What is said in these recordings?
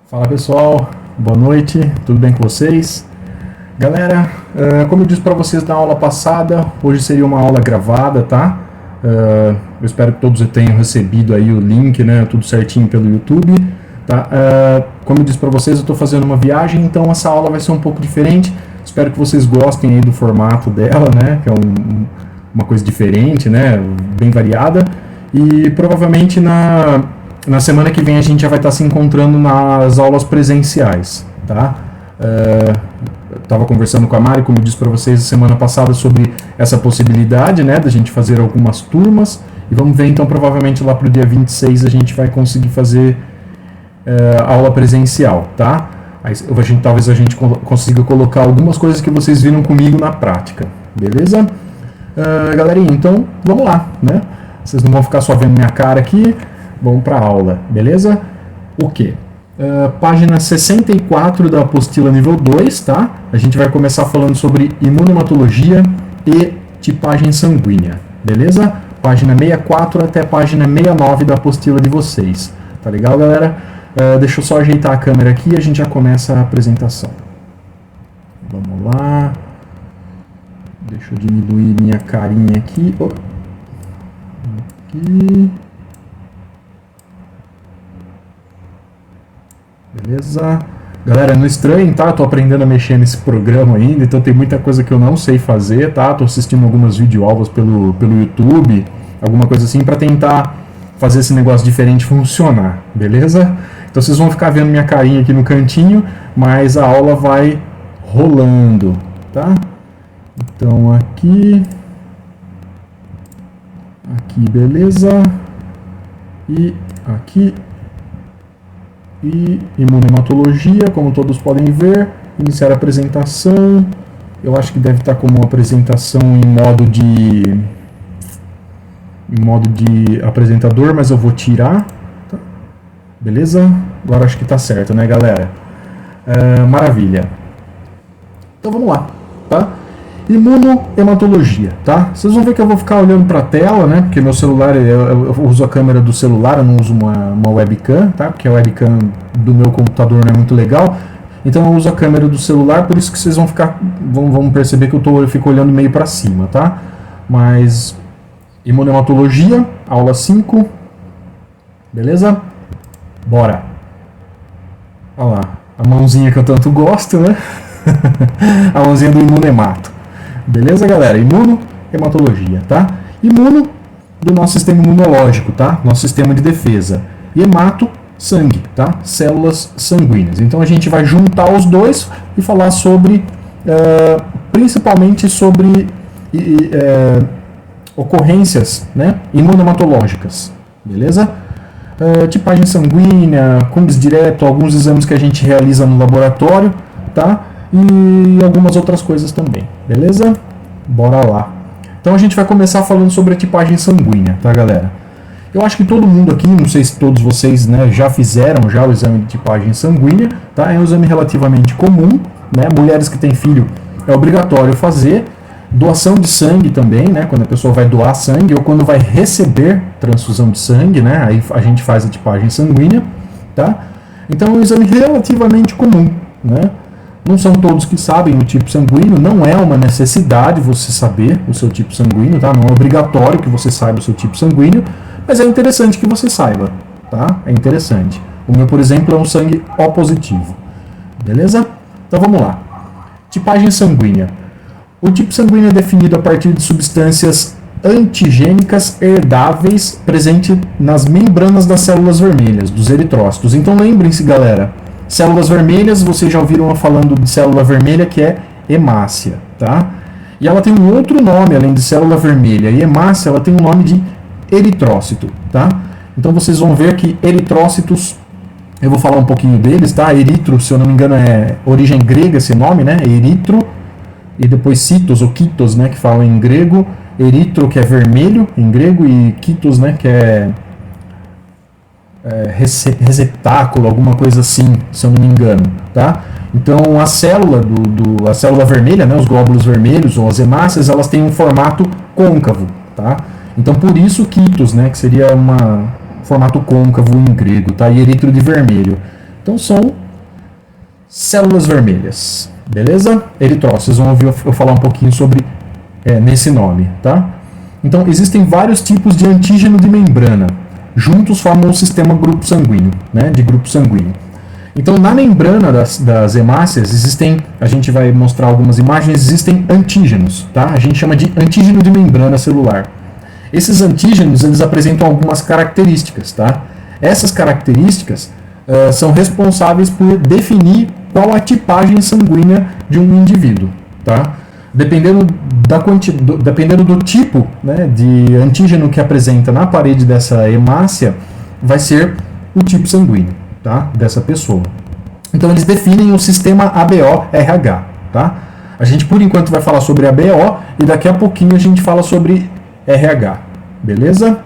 Fala pessoal, boa noite, tudo bem com vocês? Galera, como eu disse para vocês na aula passada, hoje seria uma aula gravada, tá? Eu espero que todos tenham recebido aí o link, né, tudo certinho pelo YouTube, tá? Como eu disse para vocês, eu estou fazendo uma viagem, então essa aula vai ser um pouco diferente. Espero que vocês gostem aí do formato dela, né, que é uma coisa diferente, né, bem variada. E provavelmente na semana que vem a gente já vai estar se encontrando nas aulas presenciais, tá? Eu estava conversando com a Mari, como eu disse para vocês semana passada, sobre essa possibilidade, né, da gente fazer algumas turmas, e vamos ver então, provavelmente lá para o dia 26 a gente vai conseguir fazer aula presencial, tá? Talvez a gente consiga colocar algumas coisas que vocês viram comigo na prática, beleza? Galerinha, então vamos lá, né? Vocês não vão ficar só vendo minha cara aqui. Vamos para a aula, beleza? O quê? Página 64 da apostila nível 2, tá? A gente vai começar falando sobre imunohematologia e tipagem sanguínea, beleza? Página 64 até página 69 da apostila de vocês. Tá legal, galera? Deixa eu só ajeitar a câmera aqui e a gente já começa a apresentação. Vamos lá. Deixa eu diminuir minha carinha aqui. Aqui. Beleza? Galera, não estranhem, tá? Tô aprendendo a mexer nesse programa ainda, então tem muita coisa que eu não sei fazer, tá? Tô assistindo algumas videoaulas pelo YouTube, alguma coisa assim, pra tentar fazer esse negócio diferente funcionar, beleza? Então vocês vão ficar vendo minha carinha aqui no cantinho, mas a aula vai rolando, tá? Então aqui, beleza? E aqui. E imunohematologia, como todos podem ver, iniciar a apresentação. Eu acho que deve estar como apresentação em modo de apresentador, mas eu vou tirar, tá? Beleza? Agora acho que está certo, né, galera? Maravilha. Então vamos lá, tá? Imunohematologia, tá? Vocês vão ver que eu vou ficar olhando para a tela, né? Porque meu celular, eu uso a câmera do celular, eu não uso uma webcam, tá? Porque a webcam do meu computador não é muito legal. Então eu uso a câmera do celular, por isso que vocês vão perceber que eu fico olhando meio para cima, tá? Mas imunohematologia, aula 5. Beleza? Bora. Olha lá, a mãozinha que eu tanto gosto, né? A mãozinha do imunemato. Beleza, galera? Imunohematologia, tá? Imuno do nosso sistema imunológico, tá? Nosso sistema de defesa. E hemato, sangue, tá? Células sanguíneas. Então a gente vai juntar os dois e falar sobre, principalmente sobre ocorrências, né, imunohematológicas. Beleza? Tipagem sanguínea, comes direto, alguns exames que a gente realiza no laboratório, tá? E algumas outras coisas também, beleza? Bora lá. Então a gente vai começar falando sobre a tipagem sanguínea, tá, galera? Eu acho que todo mundo aqui, não sei se todos vocês, né, já fizeram o exame de tipagem sanguínea, tá? É um exame relativamente comum, né? Mulheres que têm filho é obrigatório fazer. Doação de sangue também, né? Quando a pessoa vai doar sangue ou quando vai receber transfusão de sangue, né? Aí a gente faz a tipagem sanguínea, tá? Então é um exame relativamente comum, né? Não são todos que sabem o tipo sanguíneo, não é uma necessidade você saber o seu tipo sanguíneo, tá? Não é obrigatório que você saiba o seu tipo sanguíneo, mas é interessante que você saiba, tá? É interessante. O meu, por exemplo, é um sangue O positivo. Beleza? Então vamos lá. Tipagem sanguínea. O tipo sanguíneo é definido a partir de substâncias antigênicas herdáveis presentes nas membranas das células vermelhas, dos eritrócitos. Então lembrem-se, galera, células vermelhas, vocês já ouviram falando de célula vermelha, que é hemácia, tá? E ela tem um outro nome, além de célula vermelha. E hemácia, ela tem um nome de eritrócito, tá? Então vocês vão ver que eritrócitos, eu vou falar um pouquinho deles, tá? Eritro, se eu não me engano, é origem grega esse nome, né? Eritro, e depois citos, ou kitos, né? Que falam em grego. Eritro, que é vermelho, em grego, e kitos, né? Que é receptáculo, alguma coisa assim, se eu não me engano, tá? Então a célula a célula vermelha, né, os glóbulos vermelhos ou as hemácias, elas têm um formato côncavo, tá? Então por isso kitos, né, que seria formato côncavo em grego, tá? E eritro de vermelho. Então são células vermelhas, beleza? Eritrócitos, vão ouvir eu falar um pouquinho sobre nesse nome, tá? Então existem vários tipos de antígeno de membrana, juntos formam um sistema grupo sanguíneo, né? De grupo sanguíneo. Então na membrana das hemácias existem, a gente vai mostrar algumas imagens, existem antígenos, tá? A gente chama de antígeno de membrana celular. Esses antígenos, eles apresentam algumas características, tá? Essas características são responsáveis por definir qual a tipagem sanguínea de um indivíduo, tá? Dependendo do tipo, né, de antígeno que apresenta na parede dessa hemácia, vai ser o tipo sanguíneo, tá, dessa pessoa. Então eles definem o sistema ABO-RH, tá? A gente por enquanto vai falar sobre ABO e daqui a pouquinho a gente fala sobre RH, beleza?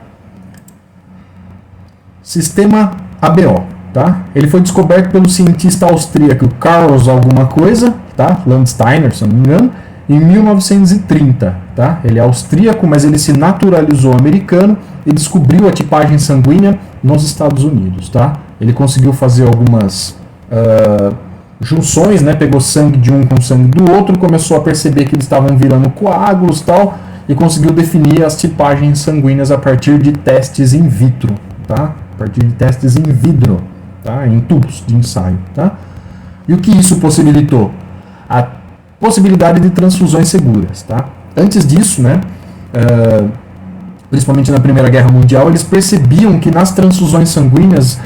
Sistema ABO, tá? Ele foi descoberto pelo cientista austríaco Karl alguma coisa, tá? Landsteiner, se não me engano, em 1930, tá? Ele é austríaco, mas ele se naturalizou americano e descobriu a tipagem sanguínea nos Estados Unidos, tá? Ele conseguiu fazer algumas junções, né? Pegou sangue de um com sangue do outro, começou a perceber que eles estavam virando coágulos e tal, e conseguiu definir as tipagens sanguíneas a partir de testes in vitro, tá? A partir de testes in vitro, tá? Em tubos de ensaio, tá? E o que isso possibilitou? A possibilidade de transfusões seguras, tá? Antes disso, né? Principalmente na Primeira Guerra Mundial, eles percebiam que nas transfusões sanguíneas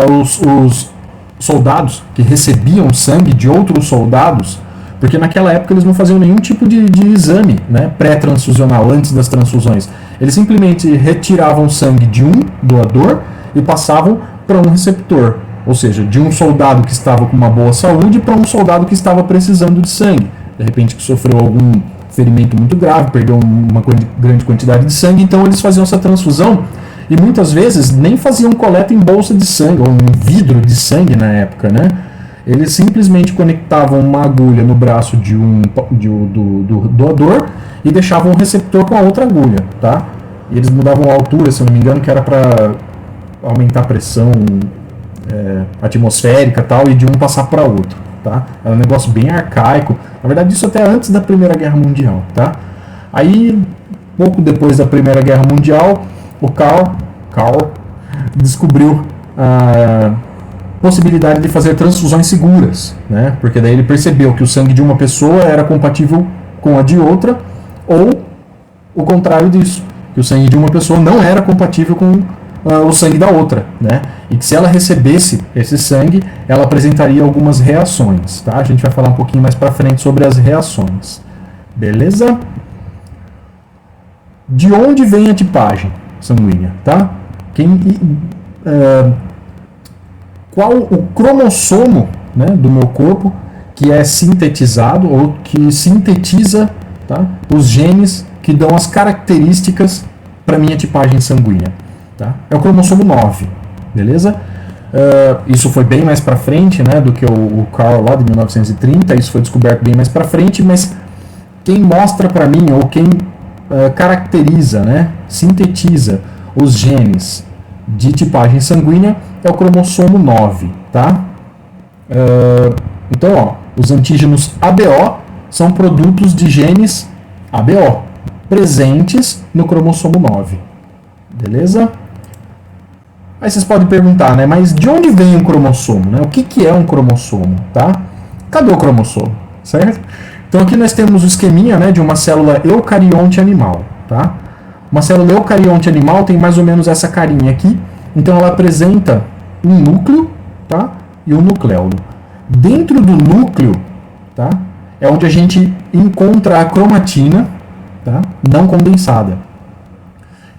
os soldados que recebiam sangue de outros soldados, porque naquela época eles não faziam nenhum tipo de exame, né, pré-transfusional, antes das transfusões. Eles simplesmente retiravam sangue de um doador e passavam para um receptor, ou seja, de um soldado que estava com uma boa saúde para um soldado que estava precisando de sangue, de repente que sofreu algum ferimento muito grave, perdeu uma grande quantidade de sangue, então eles faziam essa transfusão e muitas vezes nem faziam coleta em bolsa de sangue, ou em vidro de sangue na época, né? Eles simplesmente conectavam uma agulha no braço do doador e deixavam o receptor com a outra agulha, tá? E eles mudavam a altura, se eu não me engano, que era para aumentar a pressão atmosférica e tal, e de um passar para outro, tá? Era um negócio bem arcaico. Na verdade, isso até antes da Primeira Guerra Mundial, tá? Aí, pouco depois da Primeira Guerra Mundial, o Karl descobriu a possibilidade de fazer transfusões seguras, né? Porque daí ele percebeu que o sangue de uma pessoa era compatível com a de outra, ou o contrário disso, que o sangue de uma pessoa não era compatível com o sangue da outra, né? E que se ela recebesse esse sangue, ela apresentaria algumas reações, tá? A gente vai falar um pouquinho mais para frente sobre as reações, beleza? De onde vem a tipagem sanguínea, tá? Qual o cromossomo, né, do meu corpo que é sintetizado ou que sintetiza, tá, os genes que dão as características para minha tipagem sanguínea, tá? É o cromossomo 9, beleza? Isso foi bem mais para frente, né, do que o Karl lá de 1930, isso foi descoberto bem mais para frente, mas quem mostra para mim ou quem caracteriza, né, sintetiza os genes de tipagem sanguínea é o cromossomo 9, tá? Então, ó, os antígenos ABO são produtos de genes ABO, presentes no cromossomo 9, beleza? Aí vocês podem perguntar, né, mas de onde vem um cromossomo, né? O que é um cromossomo, tá? Cadê o cromossomo, certo? Então aqui nós temos o esqueminha, né, de uma célula eucarionte animal, tá? Uma célula eucarionte animal tem mais ou menos essa carinha aqui. Então ela apresenta um núcleo, tá? E um nucleolo. Dentro do núcleo, tá, é onde a gente encontra a cromatina, tá, não condensada.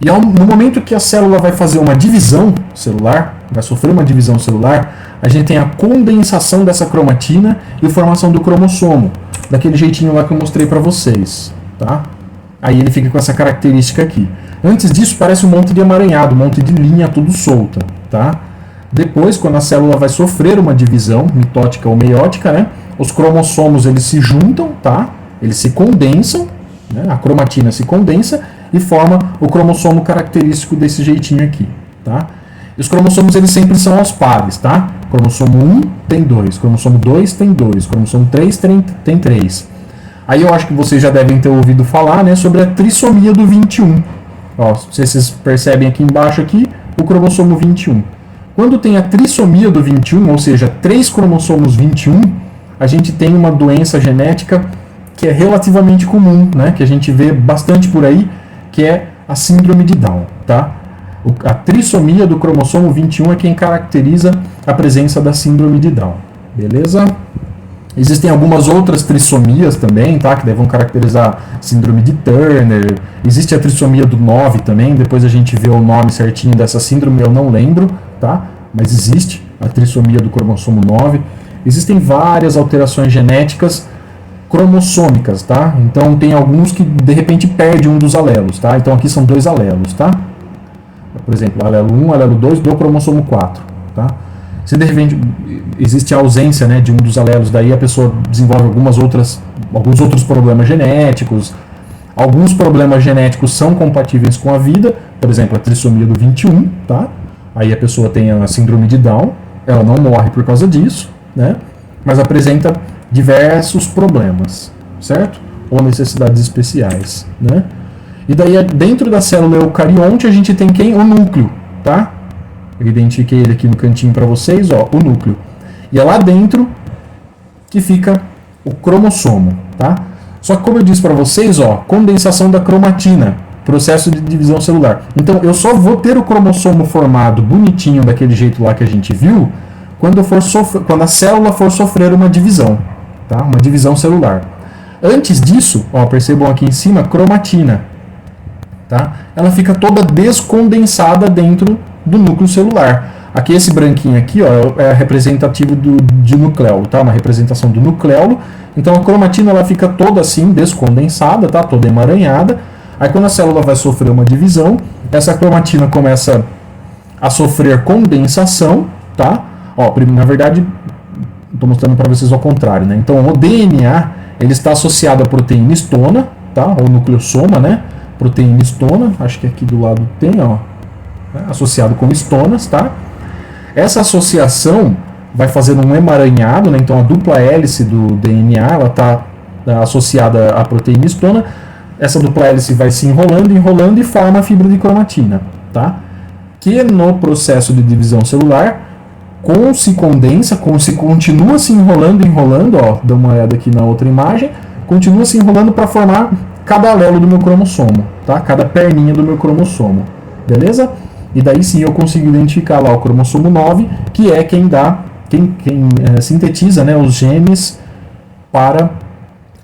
E no momento que a célula vai fazer uma divisão celular, vai sofrer uma divisão celular, a gente tem a condensação dessa cromatina e a formação do cromossomo, daquele jeitinho lá que eu mostrei para vocês, tá? Aí ele fica com essa característica aqui. Antes disso parece um monte de emaranhado, um monte de linha tudo solta, tá? Depois, quando a célula vai sofrer uma divisão mitótica ou meiótica, né, os cromossomos eles se juntam, tá? Eles se condensam, né, a cromatina se condensa e forma o cromossomo característico desse jeitinho aqui, tá? E os cromossomos eles sempre são aos pares, tá? Cromossomo 1 tem 2, cromossomo 2 tem 2, cromossomo 3 tem 3. Aí eu acho que vocês já devem ter ouvido falar, né, sobre a trissomia do 21. Ó, vocês percebem aqui embaixo aqui, o cromossomo 21. Quando tem a trissomia do 21, ou seja, 3 cromossomos 21, a gente tem uma doença genética que é relativamente comum, né, que a gente vê bastante por aí, que é a síndrome de Down, tá? A trissomia do cromossomo 21 é quem caracteriza a presença da síndrome de Down, beleza? Existem algumas outras trissomias também, tá? Que vão caracterizar síndrome de Turner. Existe a trissomia do 9 também, depois a gente vê o nome certinho dessa síndrome, eu não lembro, tá? Mas existe a trissomia do cromossomo 9. Existem várias alterações genéticas cromossômicas, tá? Então tem alguns que de repente perde um dos alelos, tá? Então aqui são 2 alelos, tá? Por exemplo, alelo 1, alelo 2 do cromossomo 4, tá? Se de repente existe a ausência, né, de um dos alelos, daí a pessoa desenvolve alguns outros problemas genéticos. Alguns problemas genéticos são compatíveis com a vida, por exemplo, a trissomia do 21, tá? Aí a pessoa tem a síndrome de Down, ela não morre por causa disso, né? Mas apresenta diversos problemas, certo? Ou necessidades especiais, né? E daí dentro da célula eucarionte a gente tem quem? O núcleo, tá? Eu identifiquei ele aqui no cantinho para vocês, ó, o núcleo. E é lá dentro que fica o cromossomo, tá? Só que como eu disse para vocês, ó, condensação da cromatina, processo de divisão celular. Então eu só vou ter o cromossomo formado bonitinho daquele jeito lá que a gente viu quando a célula for sofrer uma divisão, tá? Uma divisão celular. Antes disso, ó, percebam aqui em cima, cromatina, tá? Ela fica toda descondensada dentro do núcleo celular. Aqui esse branquinho aqui, ó, é representativo de nucleolo, tá? Uma representação do nucleolo. Então a cromatina ela fica toda assim descondensada, tá? Toda emaranhada. Aí quando a célula vai sofrer uma divisão, essa cromatina começa a sofrer condensação, tá? Ó, na verdade, estou mostrando para vocês ao contrário, né? Então o DNA ele está associado à proteína histona, tá? Ou nucleossoma, né? Proteína histona, acho que aqui do lado tem, ó, associado com histonas, tá? Essa associação vai fazendo um emaranhado, né? Então a dupla hélice do DNA ela está associada à proteína histona. Essa dupla hélice vai se enrolando e forma a fibra de cromatina, tá? Que no processo de divisão celular se condensa, se continua se enrolando, ó, dá uma olhada aqui na outra imagem, continua se enrolando para formar cada alelo do meu cromossomo, tá? Cada perninha do meu cromossomo, beleza? E daí sim eu consigo identificar lá o cromossomo 9, que é quem sintetiza, né, os genes para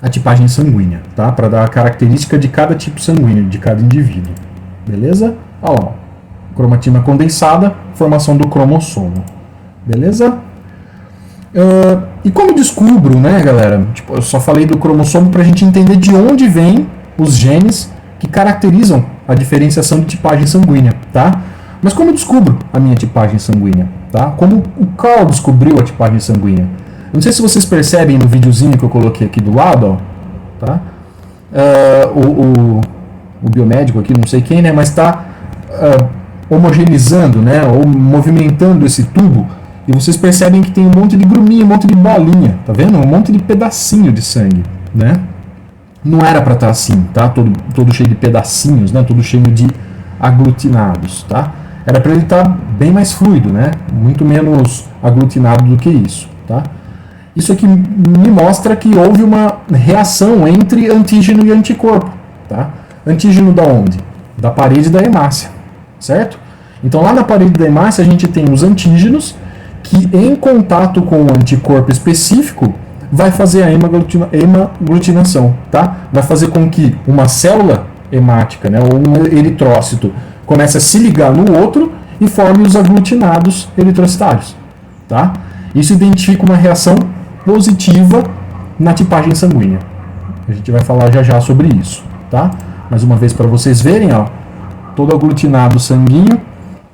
a tipagem sanguínea, tá? Para dar a característica de cada tipo sanguíneo, de cada indivíduo, beleza? Olha lá, cromatina condensada, formação do cromossomo, beleza? E como descubro, né, galera? Tipo, eu só falei do cromossomo para a gente entender de onde vêm os genes que caracterizam a diferenciação de tipagem sanguínea, tá? Mas como eu descubro a minha tipagem sanguínea, tá? Como o Carl descobriu a tipagem sanguínea? Não sei se vocês percebem no videozinho que eu coloquei aqui do lado, ó, tá? O biomédico aqui, não sei quem, né? Mas está homogeneizando, né? Ou movimentando esse tubo. E vocês percebem que tem um monte de gruminha, um monte de bolinha, tá vendo? Um monte de pedacinho de sangue, né? Não era para estar assim, tá? Todo cheio de pedacinhos, né? Todo cheio de aglutinados, tá? Era para ele estar bem mais fluido, né? Muito menos aglutinado do que isso, tá? Isso aqui me mostra que houve uma reação entre antígeno e anticorpo, tá? Antígeno da onde? Da parede da hemácia, certo? Então lá na parede da hemácia a gente tem os antígenos que em contato com o anticorpo específico vai fazer a hemaglutinação, tá? Vai fazer com que uma célula hemática, né, ou um eritrócito, comece a se ligar no outro e forme os aglutinados eritrocitários, tá? Isso identifica uma reação positiva na tipagem sanguínea. A gente vai falar já sobre isso, tá? Mais uma vez para vocês verem, ó, todo aglutinado sanguíneo,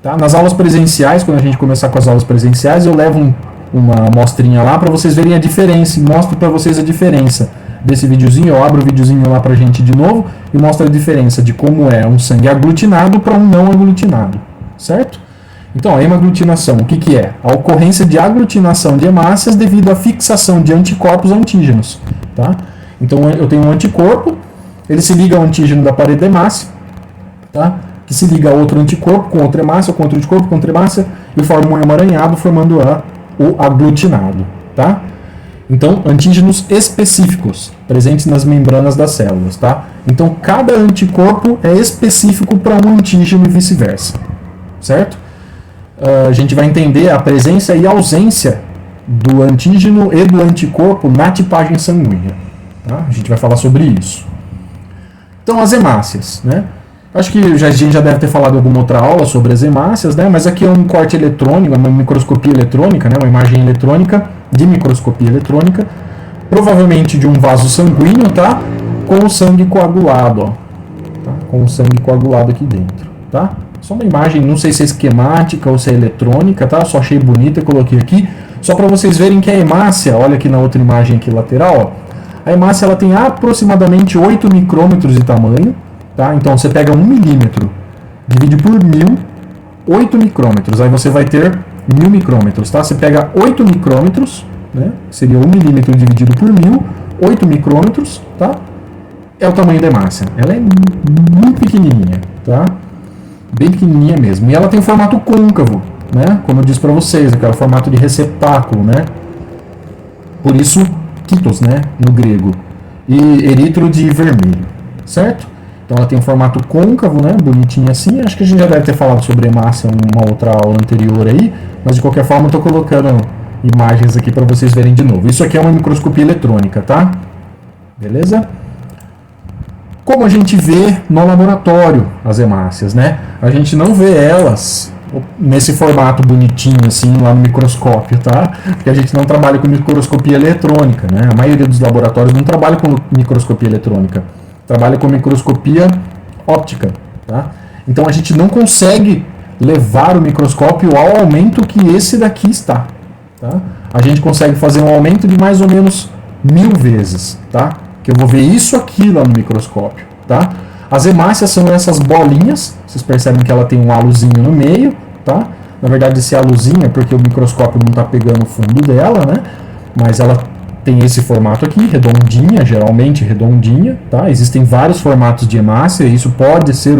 tá? Nas aulas presenciais, quando a gente começar com as aulas presenciais, eu levo uma amostrinha lá para vocês verem a diferença, mostro para vocês a diferença desse videozinho, eu abro o videozinho lá pra gente de novo e mostro a diferença de como é um sangue aglutinado para um não aglutinado, certo? Então, a hemaglutinação, o que, que é? A ocorrência de aglutinação de hemácias devido à fixação de anticorpos a antígenos. Tá? Então, eu tenho um anticorpo, ele se liga ao antígeno da parede da hemácia, tá? Que se liga a outro anticorpo com outra hemácia, com outro anticorpo, com outra hemácia, e forma um emaranhado, formando o aglutinado. Tá? Então, antígenos específicos, presentes nas membranas das células. Tá? Então, cada anticorpo é específico para um antígeno e vice-versa. Certo? A gente vai entender a presença e ausência do antígeno e do anticorpo na tipagem sanguínea. Tá? A gente vai falar sobre isso. Então, as hemácias, né? Acho que a gente já deve ter falado em alguma outra aula sobre as hemácias, né? Mas aqui é um corte eletrônico, uma microscopia eletrônica, né? Uma imagem eletrônica de microscopia eletrônica, provavelmente de um vaso sanguíneo, tá? Com o sangue coagulado, ó. Tá? Com o sangue coagulado aqui dentro, tá? Só uma imagem, não sei se é esquemática ou se é eletrônica, tá? Só achei bonita e coloquei aqui, só para vocês verem que a hemácia, olha aqui na outra imagem aqui lateral, ó. A hemácia ela tem aproximadamente 8 micrômetros de tamanho, tá? Então você pega 1 milímetro, divide por 1000, 8 micrômetros, aí você vai ter 1000 micrômetros, tá? Você pega 8 micrômetros, né? Seria 1 milímetro dividido por 1000, 8 micrômetros, tá? É o tamanho da hemácia. Ela é muito pequenininha, tá? Bem pequenininha mesmo. E ela tem formato côncavo, né? Como eu disse para vocês, aquele formato de receptáculo, né? Por isso, kytos, né? No grego. E eritro de vermelho, certo? Então ela tem um formato côncavo, né? Bonitinho assim. Acho que a gente já deve ter falado sobre hemácia em uma outra aula anterior aí, mas de qualquer forma eu estou colocando imagens aqui para vocês verem de novo. Isso aqui é uma microscopia eletrônica, tá? Beleza? Como a gente vê no laboratório as hemácias, né? A gente não vê elas nesse formato bonitinho assim lá no microscópio, tá? Porque a gente não trabalha com microscopia eletrônica, né? A maioria dos laboratórios não trabalha com microscopia eletrônica, trabalha com microscopia óptica, tá? Então a gente não consegue levar o microscópio ao aumento que esse daqui está, tá? A gente consegue fazer um aumento de mais ou menos 1000 vezes, tá? Que eu vou ver isso aqui lá no microscópio, tá? As hemácias são essas bolinhas, vocês percebem que ela tem um halozinho no meio, tá? Na verdade esse halozinho é porque o microscópio não está pegando o fundo dela, né? Mas ela tem esse formato aqui, redondinha, geralmente redondinha, tá? Existem vários formatos de hemácia, e isso pode ser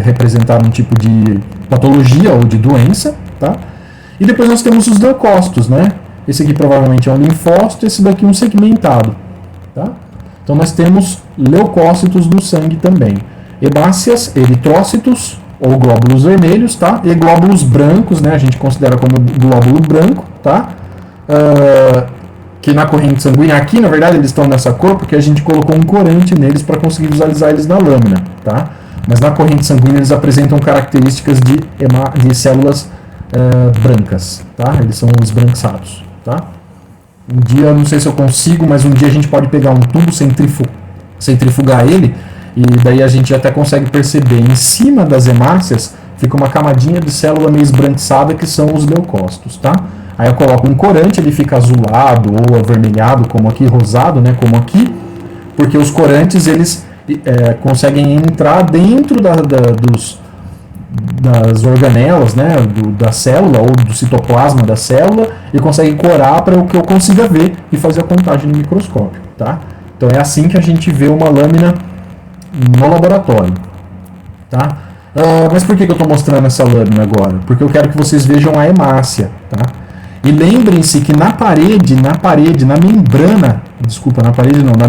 representar um tipo de patologia ou de doença, tá? E depois nós temos os leucócitos, né? Esse aqui provavelmente é um linfócito, esse daqui um segmentado, tá? Então nós temos leucócitos no sangue também. Hemácias, eritrócitos ou glóbulos vermelhos, tá? E glóbulos brancos, né? A gente considera como glóbulo branco, tá? Que na corrente sanguínea, aqui na verdade eles estão nessa cor porque a gente colocou um corante neles para conseguir visualizar eles na lâmina, tá? Mas na corrente sanguínea eles apresentam características de células brancas, tá? Eles são esbranquiçados, tá? Um dia, não sei se eu consigo, mas um dia a gente pode pegar um tubo, centrifugar ele, e daí a gente até consegue perceber, em cima das hemácias, fica uma camadinha de célula meio esbranquiçada, que são os leucócitos, tá? Aí eu coloco um corante, ele fica azulado ou avermelhado, como aqui, rosado, né, como aqui, porque os corantes, eles conseguem entrar dentro das organelas, né, da célula ou do citoplasma da célula, e conseguem corar para que eu consiga ver e fazer a contagem no microscópio, tá? Então é assim que a gente vê uma lâmina no laboratório, tá? Mas por que eu estou mostrando essa lâmina agora? Porque eu quero que vocês vejam a hemácia, tá? E lembrem-se que na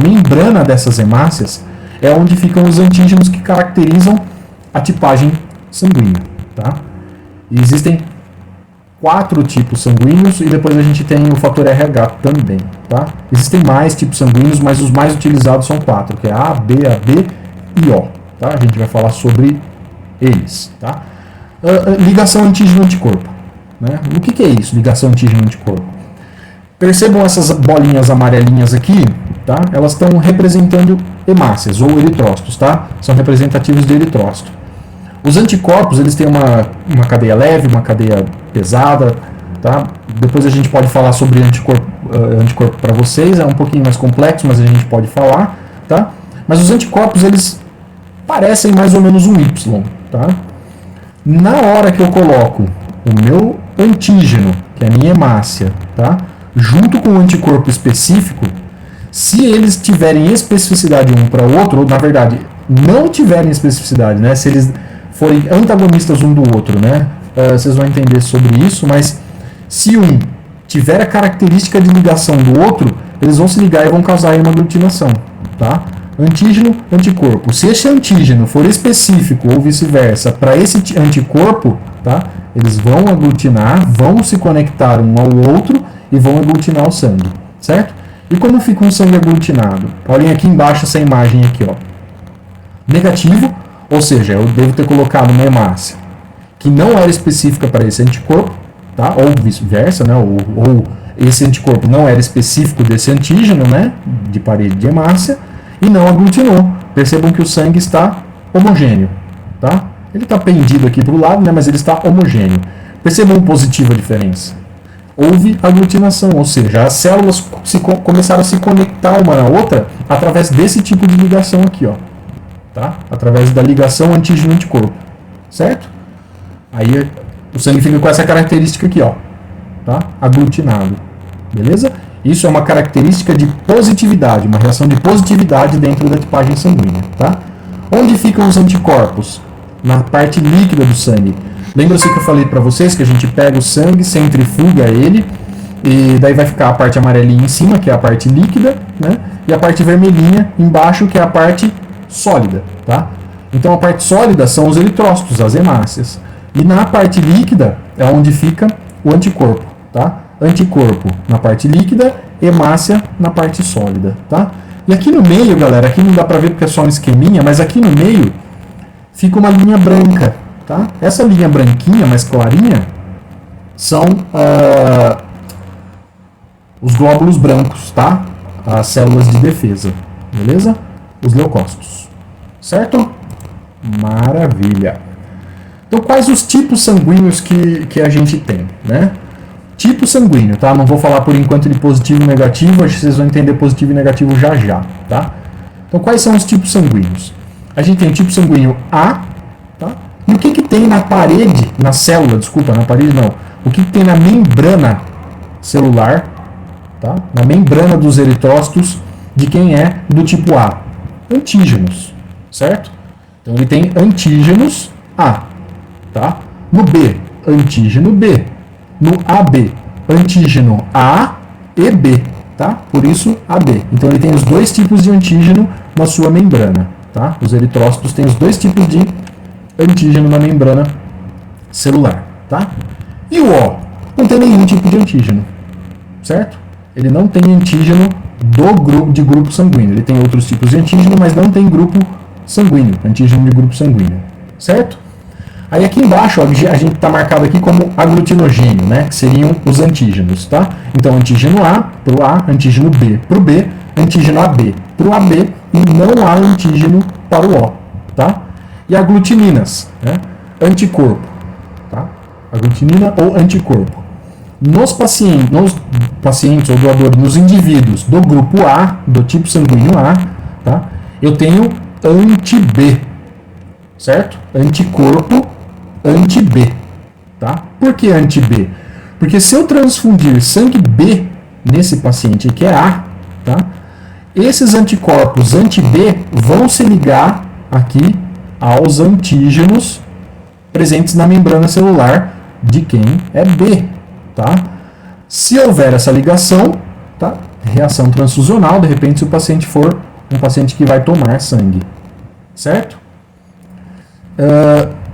membrana dessas hemácias é onde ficam os antígenos que caracterizam a tipagem sanguínea, tá? E existem 4 tipos sanguíneos e depois a gente tem o fator RH também, tá? Existem mais tipos sanguíneos, mas os mais utilizados são 4, que é A, B, AB e O, tá? A gente vai falar sobre eles, tá? Ligação antígeno-anticorpo, né? O que é isso, ligação antígeno-anticorpo? Percebam essas bolinhas amarelinhas aqui, tá? Elas estão representando hemácias ou eritrócitos, tá? São representativos de eritrócito. Os anticorpos, eles têm uma cadeia leve, uma cadeia pesada, tá? Depois a gente pode falar sobre anticorpo para vocês, é um pouquinho mais complexo, mas a gente pode falar, tá? Mas os anticorpos, eles parecem mais ou menos um Y, tá? Na hora que eu coloco o meu antígeno, que é a minha hemácia, tá? Junto com o anticorpo específico, se eles tiverem especificidade um para o outro, ou na verdade não tiverem especificidade, né? Se eles forem antagonistas um do outro, né? Vocês vão entender sobre isso, mas se um tiver a característica de ligação do outro, eles vão se ligar e vão causar aí uma aglutinação, tá? Antígeno, anticorpo. Se esse antígeno for específico ou vice-versa para esse anticorpo, tá? Eles vão aglutinar, vão se conectar um ao outro e vão aglutinar o sangue, certo? E como fica um sangue aglutinado? Olhem aqui embaixo essa imagem aqui, ó. Negativo, ou seja, eu devo ter colocado uma hemácia que não era específica para esse anticorpo, tá? Ou vice-versa, né? Ou esse anticorpo não era específico desse antígeno, né? De parede de hemácia, e não aglutinou. Percebam que o sangue está homogêneo, tá? Ele está pendido aqui para o lado, né? Mas ele está homogêneo. Percebam positiva a diferença. Houve aglutinação, ou seja, as células começaram a se conectar uma na outra através desse tipo de ligação aqui, ó, tá? Através da ligação antígeno-anticorpo, certo? Aí o sangue fica com essa característica aqui, ó, tá? Aglutinado, beleza? Isso é uma característica de positividade, uma reação de positividade dentro da tipagem sanguínea, tá? Onde ficam os anticorpos? Na parte líquida do sangue. Lembra-se que eu falei para vocês que a gente pega o sangue, centrifuga ele, e daí vai ficar a parte amarelinha em cima, que é a parte líquida, né? E a parte vermelhinha embaixo, que é a parte sólida, tá? Então a parte sólida são os eritrócitos, as hemácias. E na parte líquida é onde fica o anticorpo, tá? Anticorpo na parte líquida, hemácia na parte sólida, tá? E aqui no meio, galera, aqui não dá para ver porque é só um esqueminha, mas aqui no meio fica uma linha branca, tá? Essa linha branquinha, mais clarinha, são os glóbulos brancos, tá? As células de defesa, beleza? Os leucócitos, certo? Maravilha. Então, quais os tipos sanguíneos que a gente tem, né? Tipo sanguíneo, tá? Não vou falar por enquanto de positivo e negativo, acho que vocês vão entender positivo e negativo já já, tá? Então, quais são os tipos sanguíneos? A gente tem tipo sanguíneo A, tá? E o que tem na parede, na célula, desculpa, na parede não. O que tem na membrana celular, tá? Na membrana dos eritrócitos de quem é do tipo A? Antígenos, certo? Então, ele tem antígenos A, tá? No B, antígeno B. No AB, antígeno A e B, tá? Por isso AB. Então ele tem os dois tipos de antígeno na sua membrana, tá? Os eritrócitos têm os dois tipos de antígeno na membrana celular, tá? E o O não tem nenhum tipo de antígeno, certo? Ele não tem antígeno de grupo sanguíneo. Ele tem outros tipos de antígeno, mas não tem grupo sanguíneo, antígeno de grupo sanguíneo, certo? Aí aqui embaixo, ó, a gente está marcado aqui como aglutinogênio, né? Que seriam os antígenos, tá? Então, antígeno A para o A, antígeno B para o B, antígeno AB para o AB e não há antígeno para o O, tá? E aglutininas, né? Anticorpo, tá? Aglutinina ou anticorpo. Nos pacientes ou doadores, nos indivíduos do grupo A, do tipo sanguíneo A, tá? Eu tenho anti-B, certo? Anticorpo anti-B, tá? Por que anti-B? Porque se eu transfundir sangue B nesse paciente que é A, tá? Esses anticorpos anti-B vão se ligar aqui aos antígenos presentes na membrana celular de quem é B, tá? Se houver essa ligação, tá? Reação transfusional, de repente se o paciente for um paciente que vai tomar sangue, certo?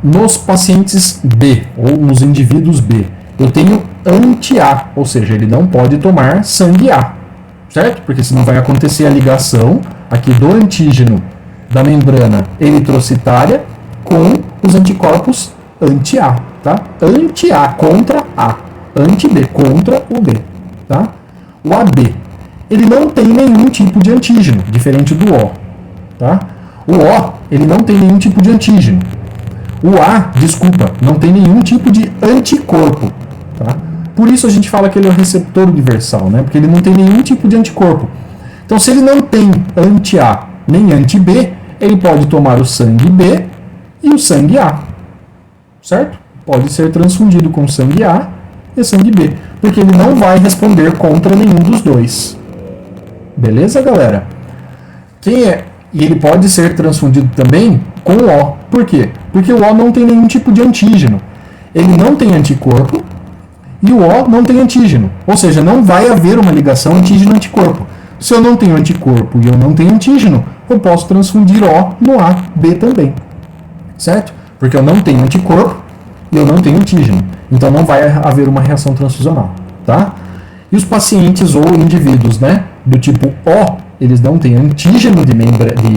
Nos pacientes B, ou nos indivíduos B, eu tenho anti-A, ou seja, ele não pode tomar sangue A, certo? Porque senão vai acontecer a ligação aqui do antígeno da membrana eritrocitária com os anticorpos anti-A, tá? Anti-A contra A, anti-B contra o B, tá? O AB, ele não tem nenhum tipo de antígeno, diferente do O, tá? O O, ele não tem nenhum tipo de antígeno. O A, desculpa, não tem nenhum tipo de anticorpo, tá? Por isso a gente fala que ele é um receptor universal, né? Porque ele não tem nenhum tipo de anticorpo. Então, se ele não tem anti-A nem anti-B, ele pode tomar o sangue B e o sangue A, certo? Pode ser transfundido com sangue A e sangue B, porque ele não vai responder contra nenhum dos dois. Beleza, galera? E ele pode ser transfundido também com o O. Por quê? Porque o O não tem nenhum tipo de antígeno. Ele não tem anticorpo e o O não tem antígeno. Ou seja, não vai haver uma ligação antígeno-anticorpo. Se eu não tenho anticorpo e eu não tenho antígeno, eu posso transfundir O no A, B também. Certo? Porque eu não tenho anticorpo e eu não tenho antígeno. Então não vai haver uma reação transfusional. Tá? E os pacientes ou indivíduos, né, do tipo O, eles não têm antígeno de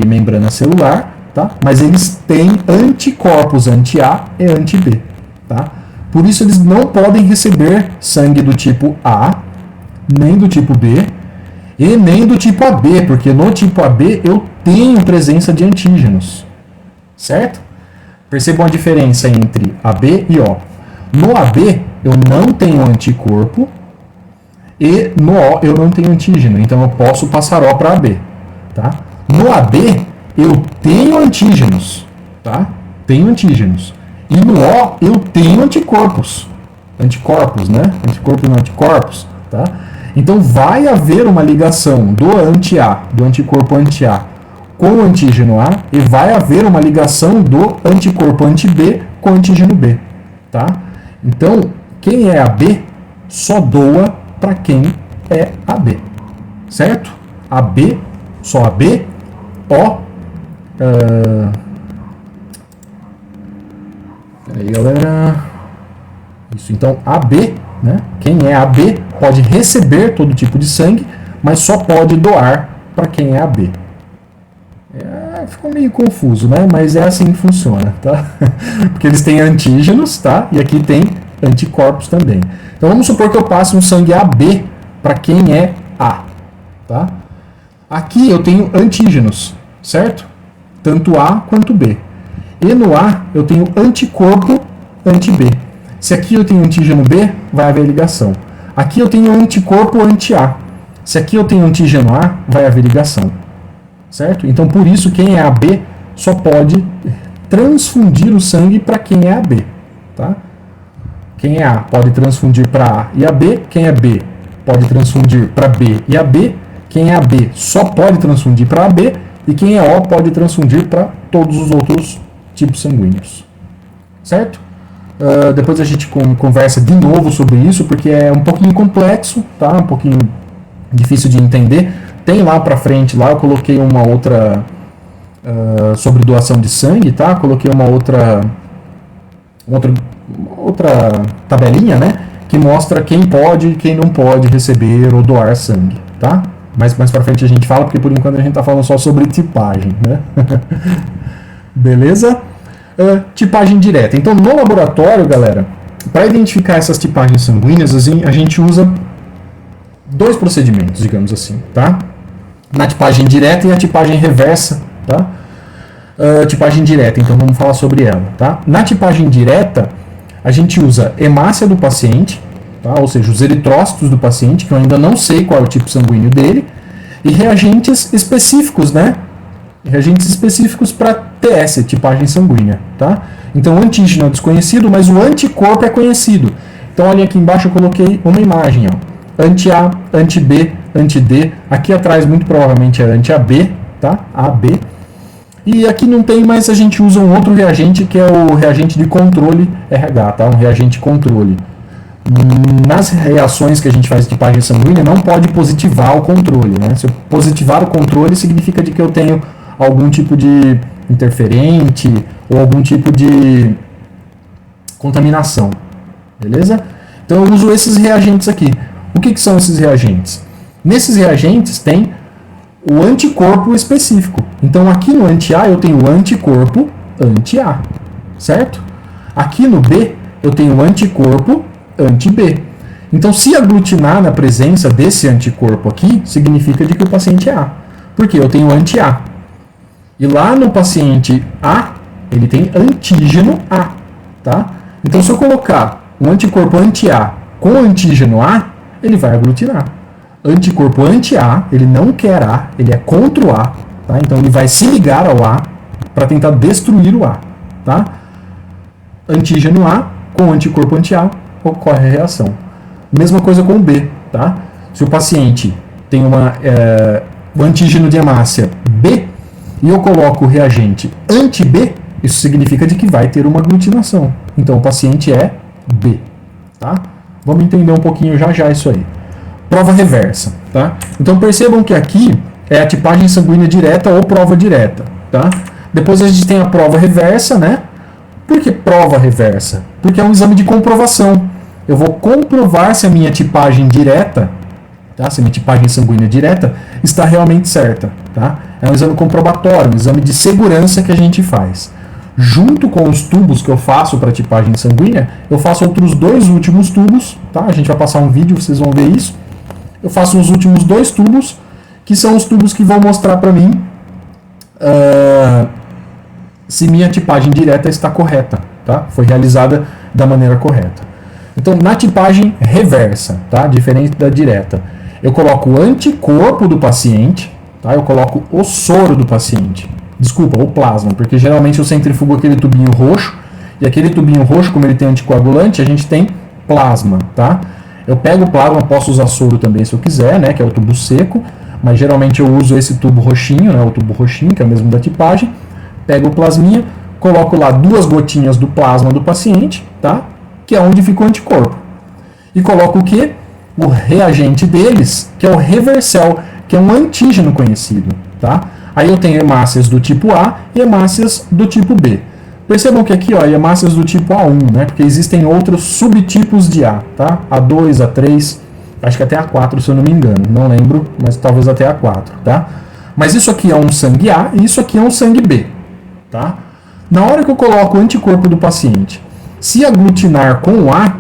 membrana celular, tá? Mas eles têm anticorpos anti-A e anti-B. Tá? Por isso eles não podem receber sangue do tipo A, nem do tipo B, e nem do tipo AB, porque no tipo AB eu tenho presença de antígenos. Certo? Percebam a diferença entre AB e O. No AB eu não tenho anticorpo e no O eu não tenho antígeno, então eu posso passar O para AB. Tá? No AB eu tenho antígenos. Tá? Tenho antígenos. E no O eu tenho anticorpos. Anticorpos, né? Anticorpos e anticorpos. Tá? Então vai haver uma ligação do anti-A, do anticorpo anti-A, com o antígeno A, e vai haver uma ligação do anticorpo anti-B com o antígeno B. Tá? Então, quem é AB só doa para quem é AB. Certo? AB, só AB, O. Peraí, galera. Isso, então AB, né? Quem é AB pode receber todo tipo de sangue, mas só pode doar para quem é AB. Ficou meio confuso, né? Mas é assim que funciona, tá? Porque eles têm antígenos, tá? E aqui tem anticorpos também. Então vamos supor que eu passe um sangue AB para quem é A, tá? Aqui eu tenho antígenos, certo? Tanto A quanto B. E no A eu tenho anticorpo anti-B. Se aqui eu tenho antígeno B, vai haver ligação. Aqui eu tenho anticorpo anti-A. Se aqui eu tenho antígeno A, vai haver ligação. Certo? Então, por isso, quem é AB só pode transfundir o sangue para quem é AB. Tá? Quem é A pode transfundir para A e AB. Quem é B pode transfundir para B e AB. Quem é AB só pode transfundir para AB. E quem é O pode transfundir para todos os outros tipos sanguíneos. Certo? Depois a gente conversa de novo sobre isso, porque é um pouquinho complexo, tá? Um pouquinho difícil de entender. Tem lá pra frente, lá eu coloquei uma outra sobre doação de sangue, tá? Coloquei uma outra tabelinha, né? Que mostra quem pode e quem não pode receber ou doar sangue, tá? Mas mais pra frente a gente fala, porque por enquanto a gente tá falando só sobre tipagem, né? Beleza? Tipagem direta. Então, no laboratório, galera, para identificar essas tipagens sanguíneas, assim, a gente usa dois procedimentos, digamos assim, tá? Na tipagem direta e a tipagem reversa, tá? Tipagem direta, então vamos falar sobre ela, tá? Na tipagem direta, a gente usa hemácia do paciente, tá? Ou seja, os eritrócitos do paciente, que eu ainda não sei qual é o tipo sanguíneo dele, e reagentes específicos, né? Reagentes específicos para TS, tipagem sanguínea, tá? Então o antígeno é desconhecido, mas o anticorpo é conhecido. Então olha aqui embaixo eu coloquei uma imagem, ó. Anti-A, anti-B, anti-D. Aqui atrás muito provavelmente é anti-AB, tá? AB. E aqui não tem, mas a gente usa um outro reagente que é o reagente de controle RH, tá? Um reagente controle. Nas reações que a gente faz de tipagem sanguínea não pode positivar o controle, né? Se eu positivar o controle significa de que eu tenho algum tipo de interferente ou algum tipo de contaminação, beleza? Então eu uso esses reagentes aqui. O que são esses reagentes? Nesses reagentes tem o anticorpo específico. Então aqui no anti-A eu tenho o anticorpo anti-A, certo? Aqui no B eu tenho o anticorpo anti-B. Então se aglutinar na presença desse anticorpo aqui, significa de que o paciente é A. Porque eu tenho anti-A. E lá no paciente A, ele tem antígeno A, tá? Então se eu colocar um anticorpo anti-A com antígeno A, ele vai aglutinar. Anticorpo anti-A, ele não quer A, ele é contra o A, tá? Então ele vai se ligar ao A para tentar destruir o A, tá? antígeno A com anticorpo anti-A, ocorre a reação. Mesma coisa com o B, tá? Se o paciente tem o antígeno de hemácia B e eu coloco o reagente anti-B, isso significa de que vai ter uma aglutinação. Então o paciente é B, tá? Vamos entender um pouquinho já isso aí. Prova reversa, tá? Então percebam que aqui é a tipagem sanguínea direta ou prova direta, tá? Depois a gente tem a prova reversa, né? Por que prova reversa? Porque é um exame de comprovação. Eu vou comprovar se a minha tipagem direta, tá? Se a minha tipagem sanguínea direta está realmente certa, tá? É um exame comprobatório, um exame de segurança que a gente faz. Junto com os tubos que eu faço para tipagem sanguínea, eu faço outros 2 últimos tubos, tá? A gente vai passar um vídeo, vocês vão ver isso. Eu faço os últimos 2 tubos, que são os tubos que vão mostrar para mim se minha tipagem direta está correta, tá? Foi realizada da maneira correta. Então, na tipagem reversa, tá? Diferente da direta, eu coloco o anticorpo do paciente, tá? Eu coloco o soro do paciente. Desculpa, o plasma, porque geralmente eu centrifugo aquele tubinho roxo, e aquele tubinho roxo, como ele tem anticoagulante, a gente tem plasma, tá? Eu pego o plasma, posso usar soro também se eu quiser, né? Que é o tubo seco, mas geralmente eu uso esse tubo roxinho, né? O tubo roxinho, que é o mesmo da tipagem. Pego o plasminha, coloco lá 2 gotinhas do plasma do paciente, tá? Que é onde fica o anticorpo. E coloco o quê? O reagente deles, que é o Revercel, que é um antígeno conhecido, tá? Aí eu tenho hemácias do tipo A e hemácias do tipo B. Percebam que aqui, ó, hemácias do tipo A1, né? Porque existem outros subtipos de A, tá? A2, A3, acho que até A4, se eu não me engano. Não lembro, mas talvez até A4, tá? Mas isso aqui é um sangue A e isso aqui é um sangue B, tá? Na hora que eu coloco o anticorpo do paciente, se aglutinar com o A,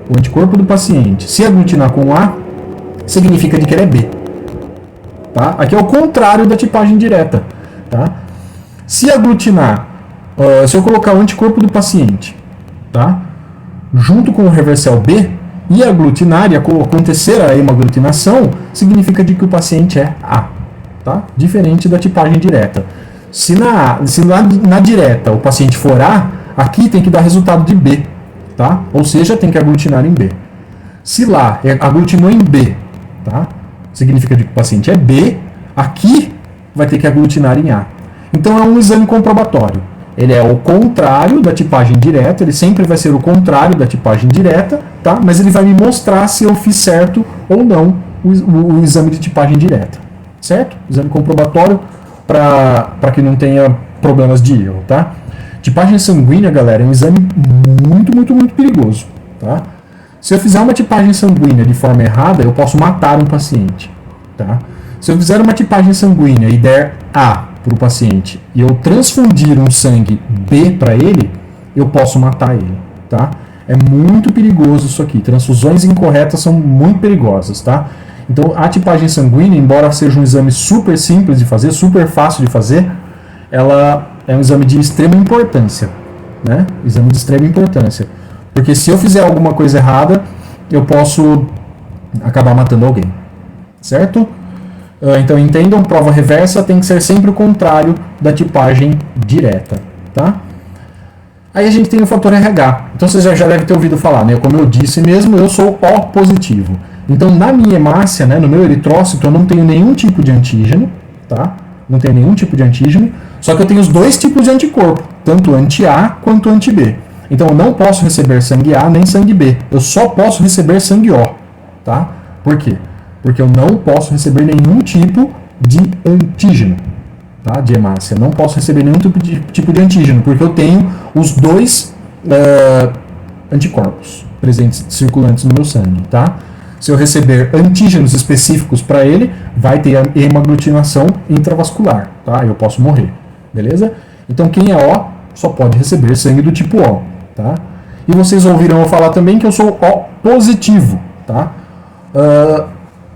o anticorpo do paciente, se aglutinar com o A, significa de que ele é B. Tá? Aqui é o contrário da tipagem direta. Tá? Se aglutinar, se eu colocar o anticorpo do paciente, tá? Junto com o Revercel B, e aglutinar, e acontecer a hemaglutinação, significa de que o paciente é A. Tá? Diferente da tipagem direta. Se na direta o paciente for A, aqui tem que dar resultado de B. Tá? Ou seja, tem que aglutinar em B. Se lá aglutinou em B, tá? Significa que o paciente é B, aqui vai ter que aglutinar em A. Então é um exame comprobatório. Ele é o contrário da tipagem direta, ele sempre vai ser o contrário da tipagem direta, tá? Mas ele vai me mostrar se eu fiz certo ou não o exame de tipagem direta. Certo? Exame comprobatório para que não tenha problemas de erro, tá? Tipagem sanguínea, galera, é um exame muito perigoso, tá? Se eu fizer uma tipagem sanguínea de forma errada, eu posso matar um paciente, tá? Se eu fizer uma tipagem sanguínea e der A para o paciente e eu transfundir um sangue B para ele, eu posso matar ele, tá? É muito perigoso isso aqui. Transfusões incorretas são muito perigosas, tá? Então, a tipagem sanguínea, embora seja um exame super simples de fazer, super fácil de fazer, ela é um exame de extrema importância, né? Exame de extrema importância. Porque se eu fizer alguma coisa errada, eu posso acabar matando alguém, certo? Então entendam, prova reversa tem que ser sempre o contrário da tipagem direta, tá? Aí a gente tem o fator RH. Então vocês já devem ter ouvido falar, né? Como eu disse mesmo, eu sou O positivo. Então na minha hemácia, né, no meu eritrócito, eu não tenho nenhum tipo de antígeno, tá? Não tenho nenhum tipo de antígeno, só que eu tenho os 2 tipos de anticorpo, tanto anti-A quanto anti-B. Então eu não posso receber sangue A nem sangue B. Eu só posso receber sangue O, tá? Por quê? Porque eu não posso receber nenhum tipo de antígeno, tá? De hemácia. Não posso receber nenhum tipo de antígeno, porque eu tenho os 2 anticorpos presentes, circulantes no meu sangue, tá? Se eu receber antígenos específicos para ele, vai ter a hemaglutinação intravascular, tá? Eu posso morrer, beleza? Então quem é O só pode receber sangue do tipo O, tá? E vocês ouvirão eu falar também que eu sou O positivo, tá?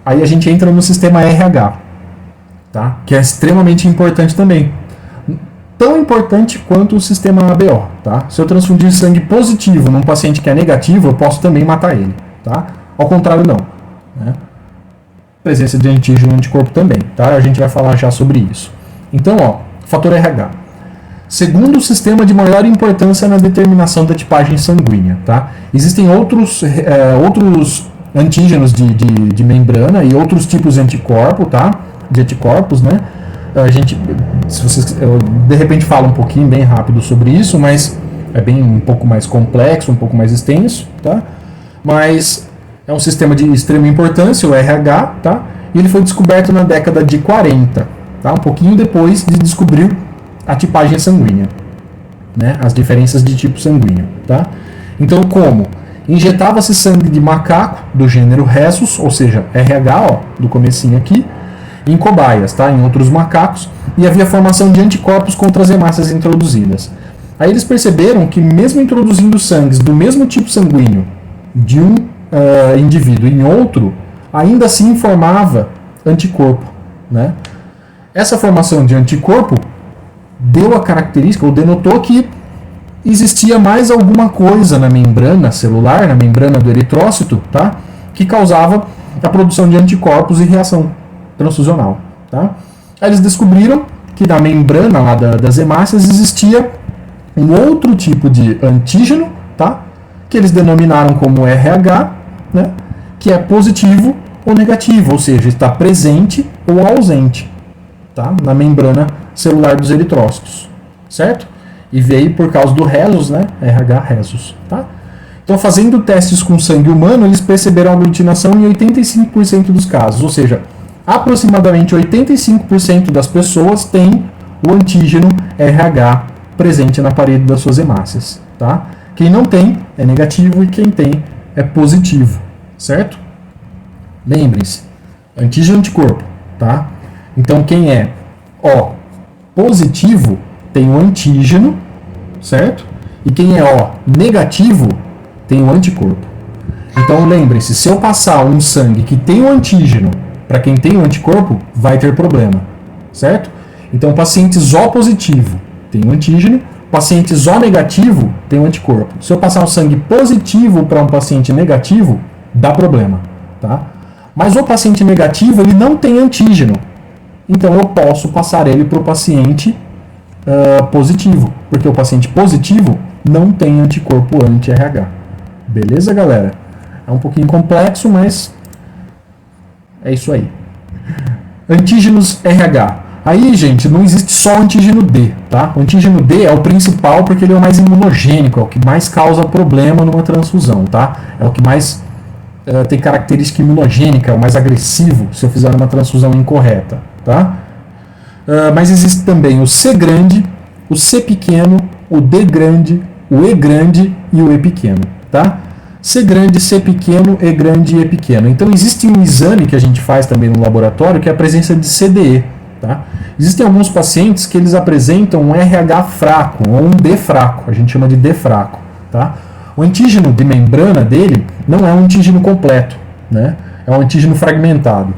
Aí a gente entra no sistema RH, tá? Que é extremamente importante também. Tão importante quanto o sistema ABO, tá? Se eu transfundir sangue positivo num paciente que é negativo, eu posso também matar ele, tá? Ao contrário, não, né? Presença de antígeno e anticorpo também, tá? A gente vai falar já sobre isso. Então, ó, fator RH. segundo sistema de maior importância na determinação da tipagem sanguínea. Tá? Existem outros antígenos de membrana e outros tipos de anticorpo, tá? De anticorpos, né? A gente, se vocês, eu, de repente falo um pouquinho bem rápido sobre isso, mas é bem um pouco mais complexo, um pouco mais extenso, tá? Mas é um sistema de extrema importância, o RH, tá? E ele foi descoberto na década de 40, tá? Um pouquinho depois de descobrir a tipagem sanguínea, né? As diferenças de tipo sanguíneo, tá? Então, como? Injetava-se sangue de macaco do gênero Rhesus, ou seja, RH, ó, do comecinho aqui, em cobaias, tá? Em outros macacos, e havia formação de anticorpos contra as hemácias introduzidas. Aí eles perceberam que mesmo introduzindo sangues do mesmo tipo sanguíneo de um indivíduo em outro, ainda assim formava anticorpo, né? Essa formação de anticorpo deu a característica, ou denotou que existia mais alguma coisa na membrana celular, na membrana do eritrócito, tá? Que causava a produção de anticorpos e reação transfusional, tá? Aí eles descobriram que na membrana lá das hemácias existia um outro tipo de antígeno, tá? Que eles denominaram como RH, né? Que é positivo ou negativo, ou seja, está presente ou ausente, tá? Na membrana celular dos eritrócitos, certo? E veio por causa do Rhesus, né? RH Rhesus, tá? Então, fazendo testes com sangue humano, eles perceberam a aglutinação em 85% dos casos, ou seja, aproximadamente 85% das pessoas têm o antígeno RH presente na parede das suas hemácias, tá? Quem não tem é negativo e quem tem é positivo, certo? Lembrem-se, antígeno anticorpo, tá? Então, quem é O positivo tem o antígeno, certo? E quem é O negativo tem o anticorpo. Então, lembrem-se, se eu passar um sangue que tem o antígeno para quem tem o anticorpo, vai ter problema, certo? Então, pacientes O positivo tem o antígeno, pacientes O negativo tem o anticorpo. Se eu passar um sangue positivo para um paciente negativo, dá problema, tá? Mas o paciente negativo, ele não tem antígeno. Então, eu posso passar ele para o paciente positivo, porque o paciente positivo não tem anticorpo anti-RH. Beleza, galera? É um pouquinho complexo, mas é isso aí. Antígenos RH. Aí, gente, não existe só o antígeno D, tá? O antígeno D é o principal porque ele é o mais imunogênico, é o que mais causa problema numa transfusão, tá? É o que mais tem característica imunogênica, é o mais agressivo se eu fizer uma transfusão incorreta, tá? Mas existe também o C grande, o C pequeno, o D grande, o E grande e o E pequeno, tá? C grande, C pequeno, E grande e E pequeno. Então existe um exame que a gente faz também no laboratório que é a presença de CDE, tá? Existem alguns pacientes que eles apresentam um RH fraco ou um D fraco, a gente chama de D fraco, tá? O antígeno de membrana dele não é um antígeno completo, né? É um antígeno fragmentado.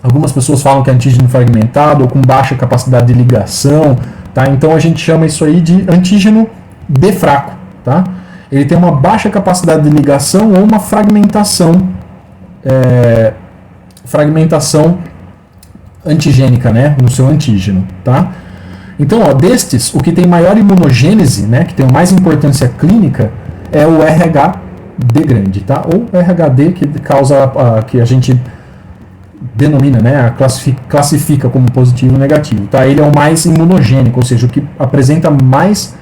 Algumas pessoas falam que é antígeno fragmentado ou com baixa capacidade de ligação, tá? Então a gente chama isso aí de antígeno D fraco, tá? Ele tem uma baixa capacidade de ligação ou uma fragmentação antigênica, né, no seu antígeno, tá? Então, ó, destes, o que tem maior imunogênese, né, que tem mais importância clínica, é o RHD grande, tá? Ou RHD, que causa, que a gente denomina, né, classifica como positivo e negativo, tá? Ele é o mais imunogênico, ou seja, o que apresenta mais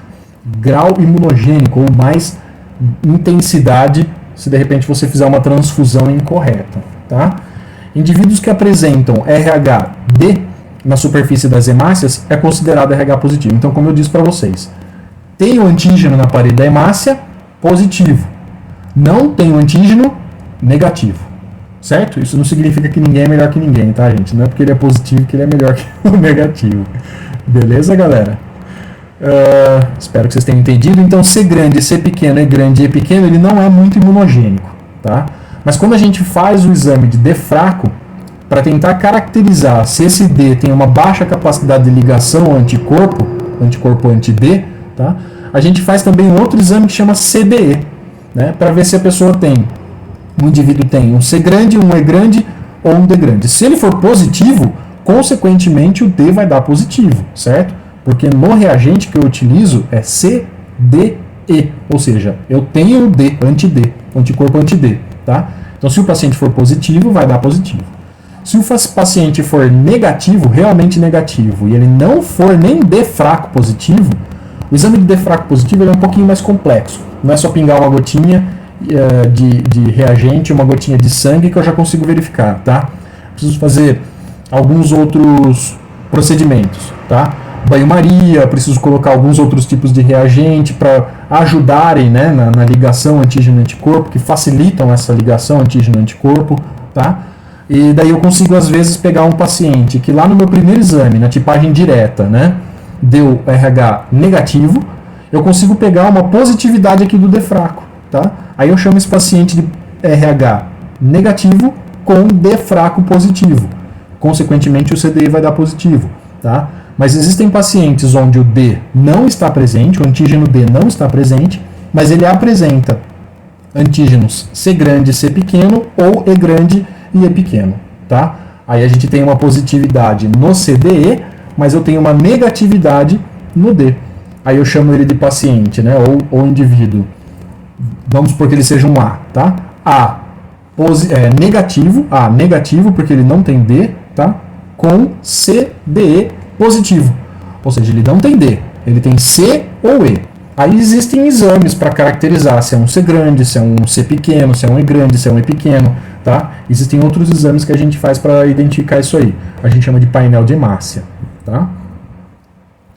grau imunogênico ou mais intensidade se de repente você fizer uma transfusão incorreta, tá? Indivíduos que apresentam RHD na superfície das hemácias é considerado RH positivo. Então, como eu disse para vocês, tem o antígeno na parede da hemácia, positivo. Não tem o antígeno, negativo. Certo? Isso não significa que ninguém é melhor que ninguém, tá, gente? Não é porque ele é positivo que ele é melhor que o negativo. Beleza, galera? Espero que vocês tenham entendido. Então, C grande, C pequeno, E grande e E pequeno, ele não é muito imunogênico, tá? Mas quando a gente faz o exame de D fraco, para tentar caracterizar se esse D tem uma baixa capacidade de ligação ao anticorpo anti-D, tá? A gente faz também um outro exame que chama CDE, né? Para ver se a pessoa tem, o indivíduo tem um C grande, um E grande ou um D grande. Se ele for positivo, consequentemente o D vai dar positivo, certo? Porque no reagente que eu utilizo é CDE, ou seja, eu tenho o D, anti-D, anticorpo anti-D, tá? Então, se o paciente for positivo, vai dar positivo. Se o paciente for negativo, realmente negativo, e ele não for nem D fraco positivo, o exame de D fraco positivo é um pouquinho mais complexo. Não é só pingar uma gotinha de reagente, uma gotinha de sangue que eu já consigo verificar, tá? Preciso fazer alguns outros procedimentos, tá? Banho-maria, preciso colocar alguns outros tipos de reagente para ajudarem, né, na ligação antígeno-anticorpo, que facilitam essa ligação antígeno-anticorpo, tá? E daí eu consigo, às vezes, pegar um paciente que lá no meu primeiro exame, na tipagem direta, né, deu RH negativo, eu consigo pegar uma positividade aqui do D fraco, tá? Aí eu chamo esse paciente de RH negativo com D fraco positivo. Consequentemente, o CDI vai dar positivo, tá? Mas existem pacientes onde o D não está presente, o antígeno D não está presente, mas ele apresenta antígenos C grande, C pequeno, ou E grande e E pequeno, tá? Aí a gente tem uma positividade no CDE, mas eu tenho uma negatividade no D. Aí eu chamo ele de paciente, né? Ou indivíduo. Vamos supor que ele seja um A, tá? Negativo, porque ele não tem D, tá? Com CDE positivo. Ou seja, ele não tem D, ele tem C ou E. Aí existem exames para caracterizar se é um C grande, se é um C pequeno, se é um E grande, se é um E pequeno, tá? Existem outros exames que a gente faz para identificar isso aí. A gente chama de painel de hemácia, tá?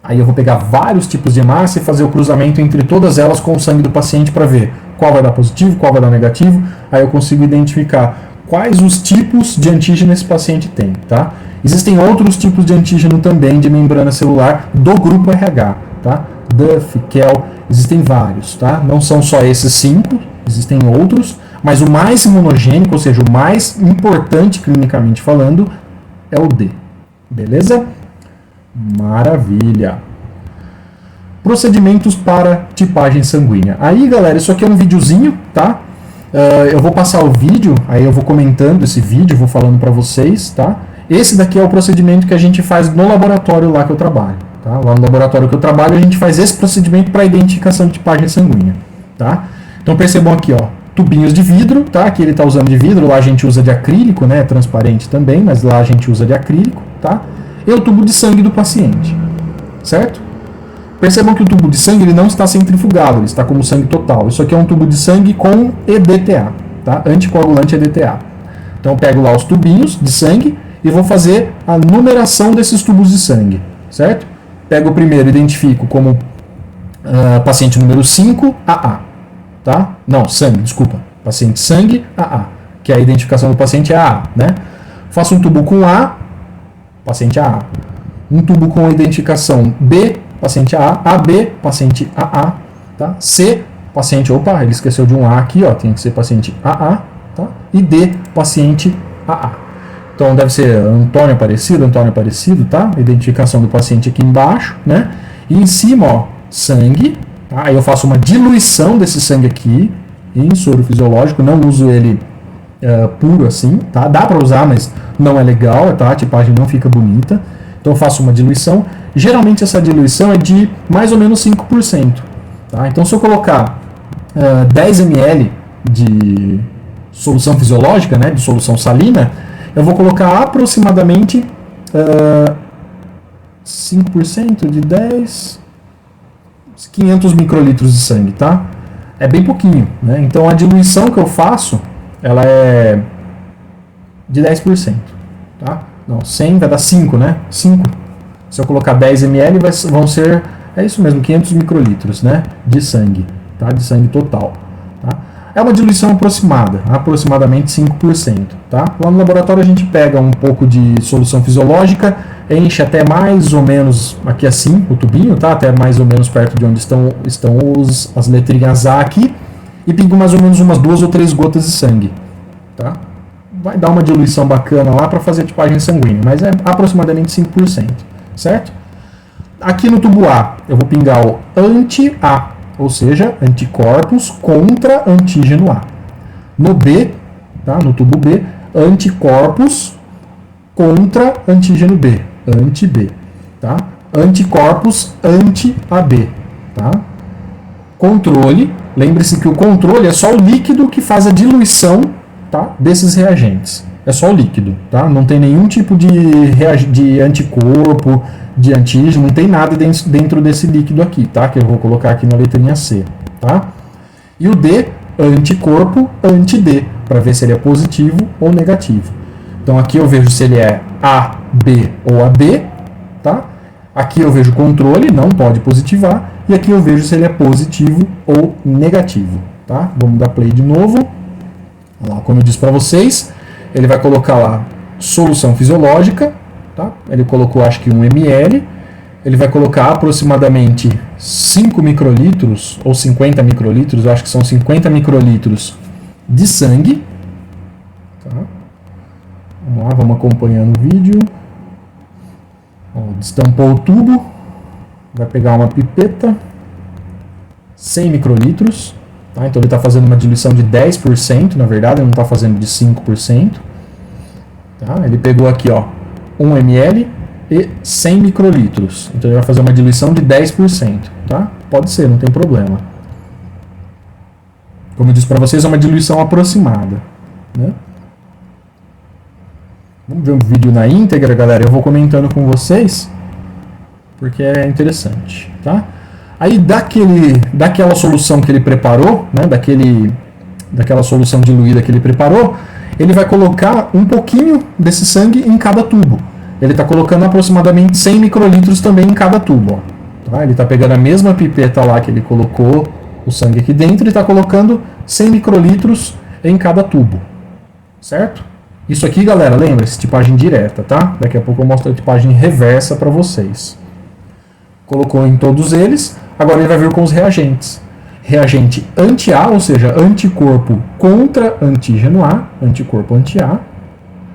Aí eu vou pegar vários tipos de hemácia e fazer o cruzamento entre todas elas com o sangue do paciente para ver qual vai dar positivo, qual vai dar negativo. Aí eu consigo identificar quais os tipos de antígeno esse paciente tem, tá? Existem outros tipos de antígeno também de membrana celular do grupo RH, tá? Duff, Kell, existem vários, tá? Não são só esses 5, existem outros, mas o mais imunogênico, ou seja, o mais importante clinicamente falando, é o D. Beleza? Maravilha! Procedimentos para tipagem sanguínea. Aí, galera, isso aqui é um videozinho, tá? Eu vou passar o vídeo, aí eu vou comentando esse vídeo, vou falando para vocês, tá? Esse daqui é o procedimento que a gente faz no laboratório lá que eu trabalho, tá? Lá no laboratório que eu trabalho, a gente faz esse procedimento para identificação de tipagem sanguínea, tá? Então percebam aqui, ó, tubinhos de vidro, tá? Aqui ele está usando de vidro, lá a gente usa de acrílico, né? Transparente também, mas lá a gente usa de acrílico, tá? E o tubo de sangue do paciente, certo? Percebam que o tubo de sangue ele não está centrifugado, ele está como sangue total. Isso aqui é um tubo de sangue com EDTA, tá? Anticoagulante EDTA. Então eu pego lá os tubinhos de sangue e vou fazer a numeração desses tubos de sangue, certo? Pego o primeiro, identifico como paciente número 5, AA, tá? Não, sangue, desculpa. Paciente sangue, AA, que a identificação do paciente é AA, né? Faço um tubo com A, paciente AA. Um tubo com a identificação B, paciente AA, AB, paciente AA, tá? C, paciente, opa, ele esqueceu de um A aqui, ó, tem que ser paciente AA, tá? E D, paciente AA. Então deve ser Antônio Aparecido, tá? Identificação do paciente aqui embaixo, né? E em cima, ó, sangue, tá? Aí eu faço uma diluição desse sangue aqui em soro fisiológico, não uso ele puro assim, tá? Dá para usar, mas não é legal, tá? A tipagem não fica bonita. Então eu faço uma diluição. Geralmente essa diluição é de mais ou menos 5%, tá? Então se eu colocar 10 ml de solução fisiológica, né, de solução salina, eu vou colocar aproximadamente 5% de 10, 500 microlitros de sangue, tá? É bem pouquinho, né? Então a diluição que eu faço, ela é de 10%, tá? Não, 100 vai dar 5, né? 5. Se eu colocar 10 ml, vão ser, é isso mesmo, 500 microlitros, né? De sangue, tá? De sangue total, tá? É uma diluição aproximada, aproximadamente 5%, tá? Lá no laboratório a gente pega um pouco de solução fisiológica, enche até mais ou menos aqui assim, o tubinho, tá? Até mais ou menos perto de onde estão as letrinhas A aqui, e pingo mais ou menos umas 2 ou 3 gotas de sangue, tá? Vai dar uma diluição bacana lá para fazer a tipagem sanguínea, mas é aproximadamente 5%, certo? Aqui no tubo A, eu vou pingar o anti-A, ou seja, anticorpos contra antígeno A. No B, tá? No tubo B, anticorpos contra antígeno B, anti-B, tá? anticorpos anti-AB, tá? Controle, lembre-se que o controle é só o líquido que faz a diluição, tá, desses reagentes. É só o líquido, tá? Não tem nenhum tipo de anticorpo, de antígeno, não tem nada dentro desse líquido aqui, tá? Que eu vou colocar aqui na letrinha C, tá? E o D, anticorpo anti-D, para ver se ele é positivo ou negativo. Então aqui eu vejo se ele é A, B ou AB, tá? Aqui eu vejo controle, não pode positivar, e aqui eu vejo se ele é positivo ou negativo, tá? Vamos dar play de novo. Olha lá, como eu disse para vocês, ele vai colocar lá solução fisiológica, tá? Ele colocou acho que 1 ml, ele vai colocar aproximadamente 5 microlitros ou 50 microlitros, eu acho que são 50 microlitros de sangue, tá? Vamos lá, vamos acompanhando o vídeo. Ó, destampou o tubo, vai pegar uma pipeta, 100 microlitros, tá? Então ele está fazendo uma diluição de 10%, na verdade, ele não está fazendo de 5%. Tá? Ele pegou aqui, ó, 1 ml e 100 microlitros, então ele vai fazer uma diluição de 10%. Tá? Pode ser, não tem problema. Como eu disse para vocês, é uma diluição aproximada, né? Vamos ver o vídeo na íntegra, galera. Eu vou comentando com vocês, porque é interessante, tá? Aí daquela solução que ele preparou, né, daquela solução diluída que ele preparou, ele vai colocar um pouquinho desse sangue em cada tubo. Ele está colocando aproximadamente 100 microlitros também em cada tubo. Ó, tá? Ele está pegando a mesma pipeta lá que ele colocou o sangue aqui dentro e está colocando 100 microlitros em cada tubo, certo? Isso aqui, galera, lembra-se, tipagem direta, tá? Daqui a pouco eu mostro a tipagem reversa para vocês. Colocou em todos eles, agora ele vai vir com os reagentes. Reagente anti-A, ou seja, anticorpo contra antígeno A, anticorpo anti-A.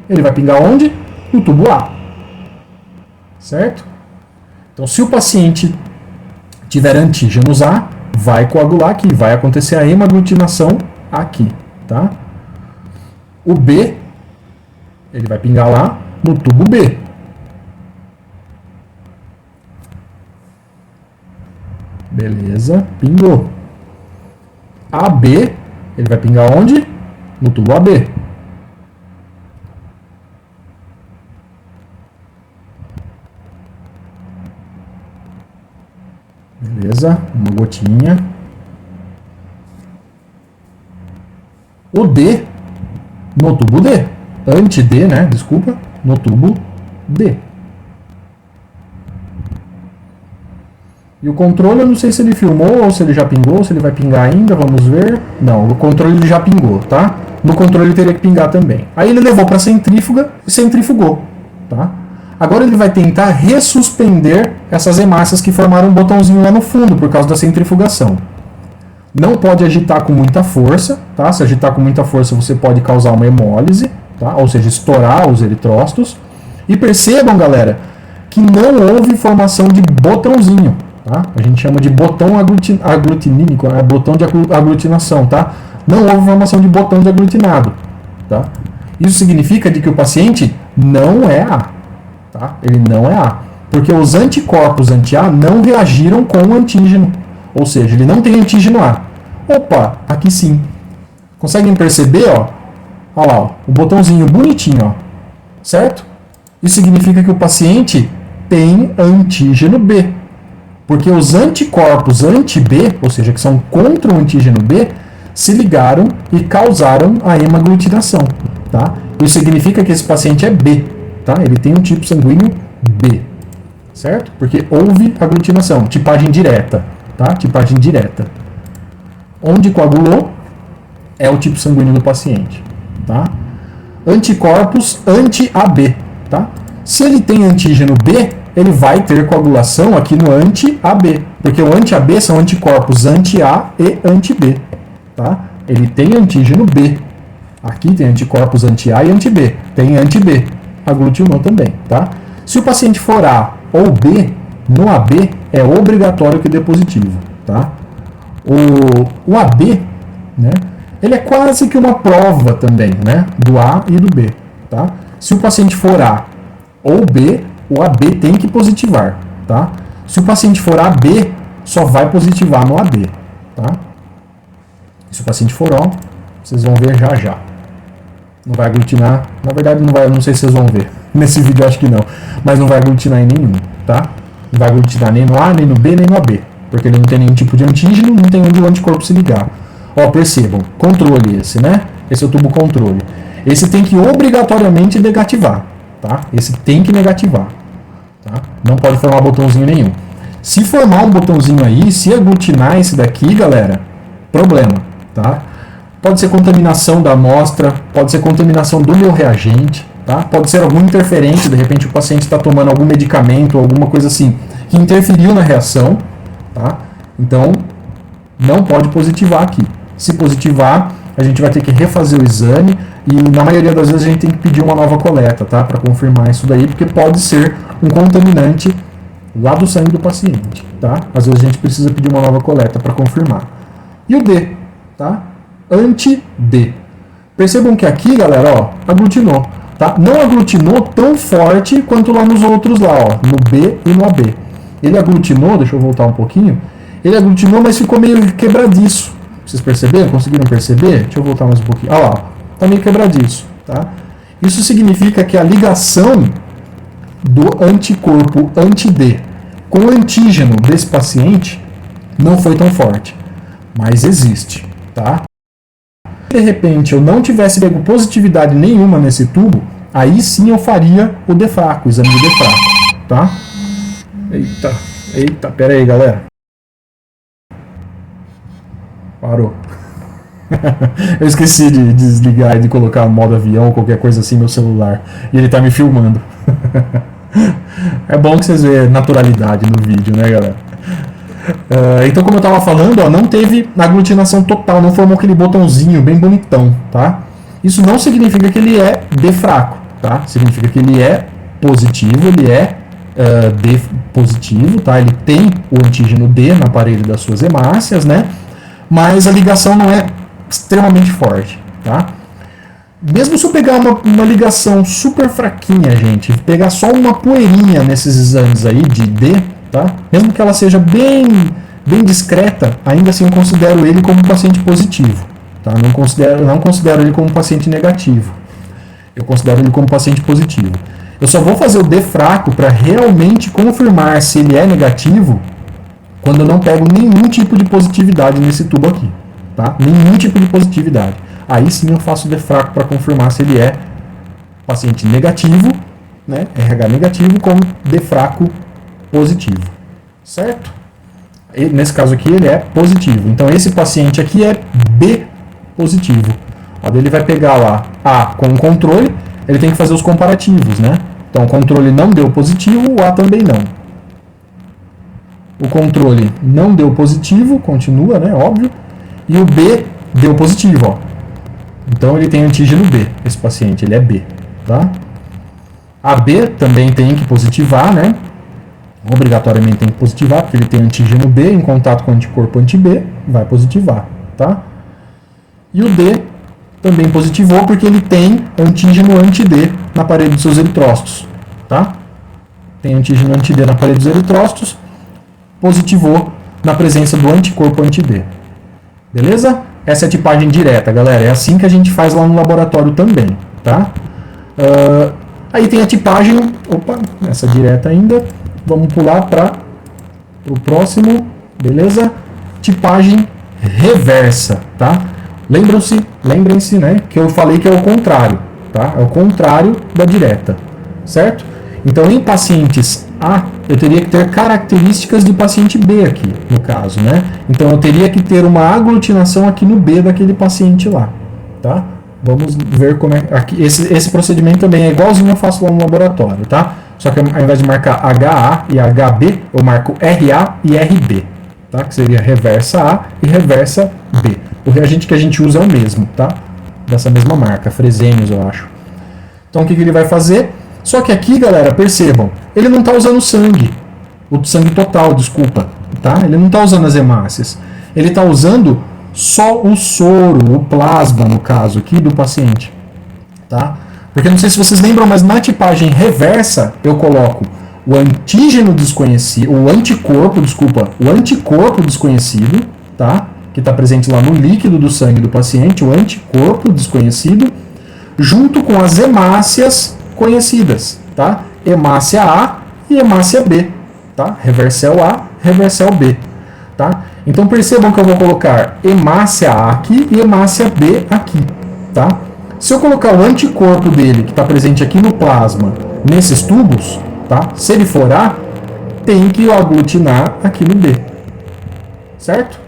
Ele vai pingar onde? No tubo A. Certo? Então, se o paciente tiver antígenos A, vai coagular aqui, vai acontecer a hemaglutinação aqui, tá? O B, ele vai pingar lá no tubo B. Beleza, pingou. AB, ele vai pingar onde? No tubo AB. Beleza, uma gotinha. O D no tubo D. Anti-D, né? Desculpa. No tubo D. E o controle, eu não sei se ele filmou ou se ele já pingou, se ele vai pingar ainda, vamos ver. Não, o controle ele já pingou, tá? No controle ele teria que pingar também. Aí ele levou para a centrífuga e centrifugou, tá? Agora ele vai tentar ressuspender essas hemácias que formaram um botãozinho lá no fundo por causa da centrifugação. Não pode agitar com muita força, tá? Se agitar com muita força você pode causar uma hemólise, tá? Ou seja, estourar os eritrócitos. E percebam, galera, que não houve formação de botãozinho, tá? A gente chama de botão aglutinínico, né? Botão de aglutinação, tá? Não houve formação de botão de aglutinado, tá? Isso significa de que o paciente não é A, tá? Ele não é A, porque os anticorpos anti-A não reagiram com o antígeno, ou seja, ele não tem antígeno A. Opa, aqui sim. Conseguem perceber, ó? Olha lá, ó, o botãozinho bonitinho, ó, certo? Isso significa que o paciente tem antígeno B, porque os anticorpos anti-B, ou seja, que são contra o antígeno B, se ligaram e causaram a hemaglutinação, tá? Isso significa que esse paciente é B, tá? Ele tem um tipo sanguíneo B, certo? Porque houve aglutinação, tipagem direta, tá? Tipagem direta. Onde coagulou é o tipo sanguíneo do paciente, tá? Anticorpos anti-AB, tá? Se ele tem antígeno B, ele vai ter coagulação aqui no anti-AB, porque o anti-AB são anticorpos anti-A e anti-B, tá? Ele tem antígeno B. Aqui tem anticorpos anti-A e anti-B. Tem anti-B. Aglutinou também, tá? Se o paciente for A ou B, no AB é obrigatório que dê positivo, tá? O AB, né? Ele é quase que uma prova também, né? Do A e do B, tá? Se o paciente for A ou B, o AB tem que positivar. tá? Se o paciente for AB, só vai positivar no AB, tá? Se o paciente for O, vocês vão ver já já. Não vai aglutinar, na verdade não vai, não sei se vocês vão ver. Nesse vídeo acho que não, mas não vai aglutinar em nenhum, tá? Não vai aglutinar nem no A, nem no B, nem no AB, porque ele não tem nenhum tipo de antígeno, não tem onde o anticorpo se ligar. Ó, percebam, controle esse, né? Esse é o tubo controle. Esse tem que obrigatoriamente negativar, tá? Esse tem que negativar, tá? Não pode formar botãozinho nenhum. Se formar um botãozinho aí, se aglutinar esse daqui, galera, problema, tá? Pode ser contaminação da amostra, pode ser contaminação do meu reagente, tá? Pode ser algum interferente, de repente o paciente está tomando algum medicamento, alguma coisa assim, que interferiu na reação, tá? Então, não pode positivar aqui. Se positivar, a gente vai ter que refazer o exame e na maioria das vezes a gente tem que pedir uma nova coleta, tá? Para confirmar isso daí, porque pode ser um contaminante lá do sangue do paciente, tá? Às vezes a gente precisa pedir uma nova coleta para confirmar. E o D, tá? Anti-D. Percebam que aqui, galera, ó, aglutinou, tá? Não aglutinou tão forte quanto lá nos outros lá, ó, no B e no AB. Ele aglutinou, deixa eu voltar um pouquinho, ele aglutinou, mas ficou meio quebradiço. Vocês perceberam? Conseguiram perceber? Deixa eu voltar mais um pouquinho. Olha lá, tá meio quebradiço, tá? Isso significa que a ligação do anticorpo anti-D com o antígeno desse paciente não foi tão forte, mas existe, tá? Se de repente eu não tivesse pego positividade nenhuma nesse tubo, aí sim eu faria o defraco, o exame de defraco, tá? Eita, pera aí, galera. Parou. Eu esqueci de desligar e de colocar modo avião ou qualquer coisa assim no meu celular. E ele tá me filmando. É bom que vocês vejam naturalidade no vídeo, né, galera? Então, como eu tava falando, ó, não teve aglutinação total, não formou aquele botãozinho bem bonitão, tá? Isso não significa que ele é D fraco, tá? Significa que ele é positivo, ele é D positivo, tá? Ele tem o antígeno D no aparelho das suas hemácias, né? Mas a ligação não é extremamente forte, tá? Mesmo se eu pegar uma ligação super fraquinha, gente, pegar só uma poeirinha nesses exames aí de D, tá? Mesmo que ela seja bem discreta, ainda assim eu considero ele como paciente positivo, tá? Não considero ele como paciente negativo. Eu considero ele como paciente positivo. Eu só vou fazer o D fraco para realmente confirmar se ele é negativo quando eu não pego nenhum tipo de positividade nesse tubo aqui, tá? Nenhum tipo de positividade. Aí sim eu faço o D fraco para confirmar se ele é paciente negativo, né? RH negativo com D fraco positivo, certo? E nesse caso aqui ele é positivo. Então esse paciente aqui é B positivo. Ele vai pegar lá A com o controle, ele tem que fazer os comparativos, né? Então o controle não deu positivo, o A também não. O controle não deu positivo, continua, né? Óbvio. E o B deu positivo, ó. Então ele tem antígeno B, esse paciente, ele é B, tá? A B também tem que positivar, né? Obrigatoriamente tem que positivar, porque ele tem antígeno B em contato com o anticorpo anti-B, vai positivar, tá? E o D também positivou, porque ele tem antígeno anti-D na parede dos seus eritrócitos, tá? Tem antígeno anti-D na parede dos eritrócitos, positivou na presença do anticorpo anti-D. Beleza? Essa é a tipagem direta, galera. É assim que a gente faz lá no laboratório também, tá? Aí tem a tipagem... Opa, essa direta ainda. Vamos pular para o próximo. Beleza? Tipagem reversa, tá? Lembrem-se, né, que eu falei que é o contrário, tá? É o contrário da direta, certo? Então, em pacientes A, eu teria que ter características de paciente B aqui, no caso, né? Então, eu teria que ter uma aglutinação aqui no B daquele paciente lá, tá? Vamos ver como é... Aqui, esse procedimento também é igualzinho eu faço lá no laboratório, tá? Só que ao invés de marcar HA e HB, eu marco RA e RB, tá? Que seria reversa A e reversa B. O reagente que a gente usa é o mesmo, tá? Dessa mesma marca, Fresenius, eu acho. Então, o que ele vai fazer? Só que aqui, galera, percebam, ele não está usando sangue, o sangue total, desculpa, tá? Ele não está usando as hemácias, ele está usando só o soro, o plasma, no caso aqui, do paciente, tá? Porque não sei se vocês lembram, mas na tipagem reversa eu coloco o antígeno desconhecido, o anticorpo desconhecido, tá? Que está presente lá no líquido do sangue do paciente, o anticorpo desconhecido, junto com as hemácias conhecidas, tá? Hemácia A e hemácia B, tá? Reversel A, reversel B, tá? Então percebam que eu vou colocar hemácia A aqui e hemácia B aqui, tá? Se eu colocar o anticorpo dele, que está presente aqui no plasma, nesses tubos, tá? Se ele for A, tem que aglutinar aqui no B, certo?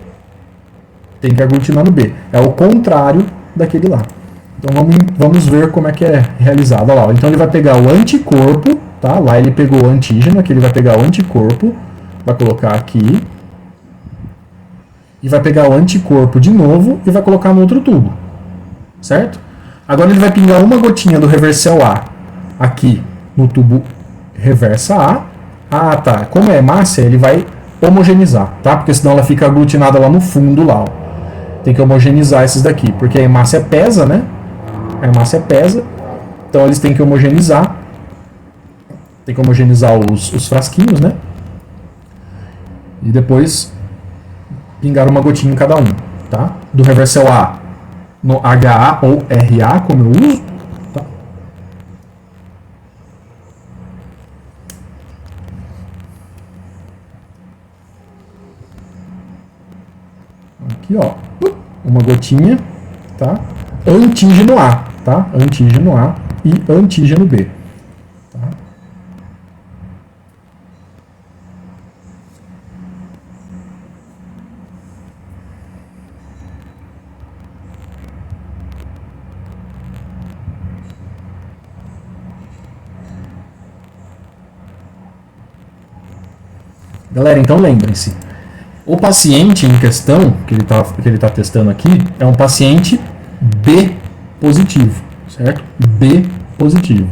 Tem que aglutinar no B. É o contrário daquele lá. Então vamos ver como é que é realizado. Olha lá, então ele vai pegar o anticorpo, tá? Lá ele pegou o antígeno, aqui ele vai pegar o anticorpo, vai colocar aqui, e vai pegar o anticorpo de novo e vai colocar no outro tubo, certo? Agora ele vai pingar uma gotinha do reversel A aqui no tubo reversa A. Ah, tá. Como é hemácia, ele vai homogeneizar, tá? Porque senão ela fica aglutinada lá no fundo, lá, ó. Tem que homogeneizar esses daqui, porque a hemácia pesa, né? A hemácia pesa, então eles têm que homogeneizar. Tem que homogeneizar os frasquinhos, né? E depois pingar uma gotinha em cada um, tá? Do reversel A no HA ou RA, como eu uso, tá? Aqui, ó, uma gotinha, tá? Antígeno A, tá? Antígeno A e antígeno B, tá? Galera, então lembrem-se, o paciente em questão, que ele tá testando aqui, é um paciente B positivo, certo? B positivo.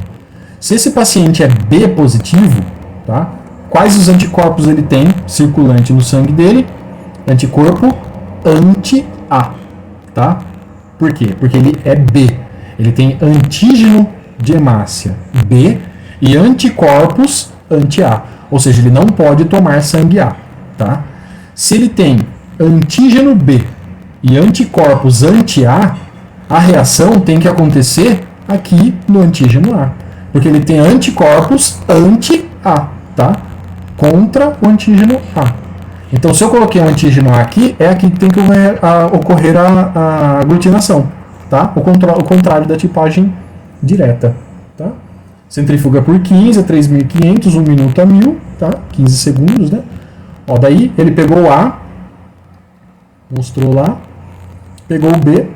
Se esse paciente é B positivo, tá? Quais os anticorpos ele tem circulante no sangue dele? Anticorpo anti-A, tá? Por quê? Porque ele é B. Ele tem antígeno de hemácia B e anticorpos anti-A. Ou seja, ele não pode tomar sangue A, tá? Se ele tem antígeno B e anticorpos anti-A, a reação tem que acontecer aqui no antígeno A. Porque ele tem anticorpos anti-A, tá? Contra o antígeno A. Então, se eu coloquei um antígeno A aqui, é aqui que tem que ocorrer a aglutinação, tá? O contrário da tipagem direta, tá? Centrifuga por 15 a 3.500, 1 minuto a 1.000, tá? 15 segundos, né? Ó, daí ele pegou o A, mostrou lá, pegou o B,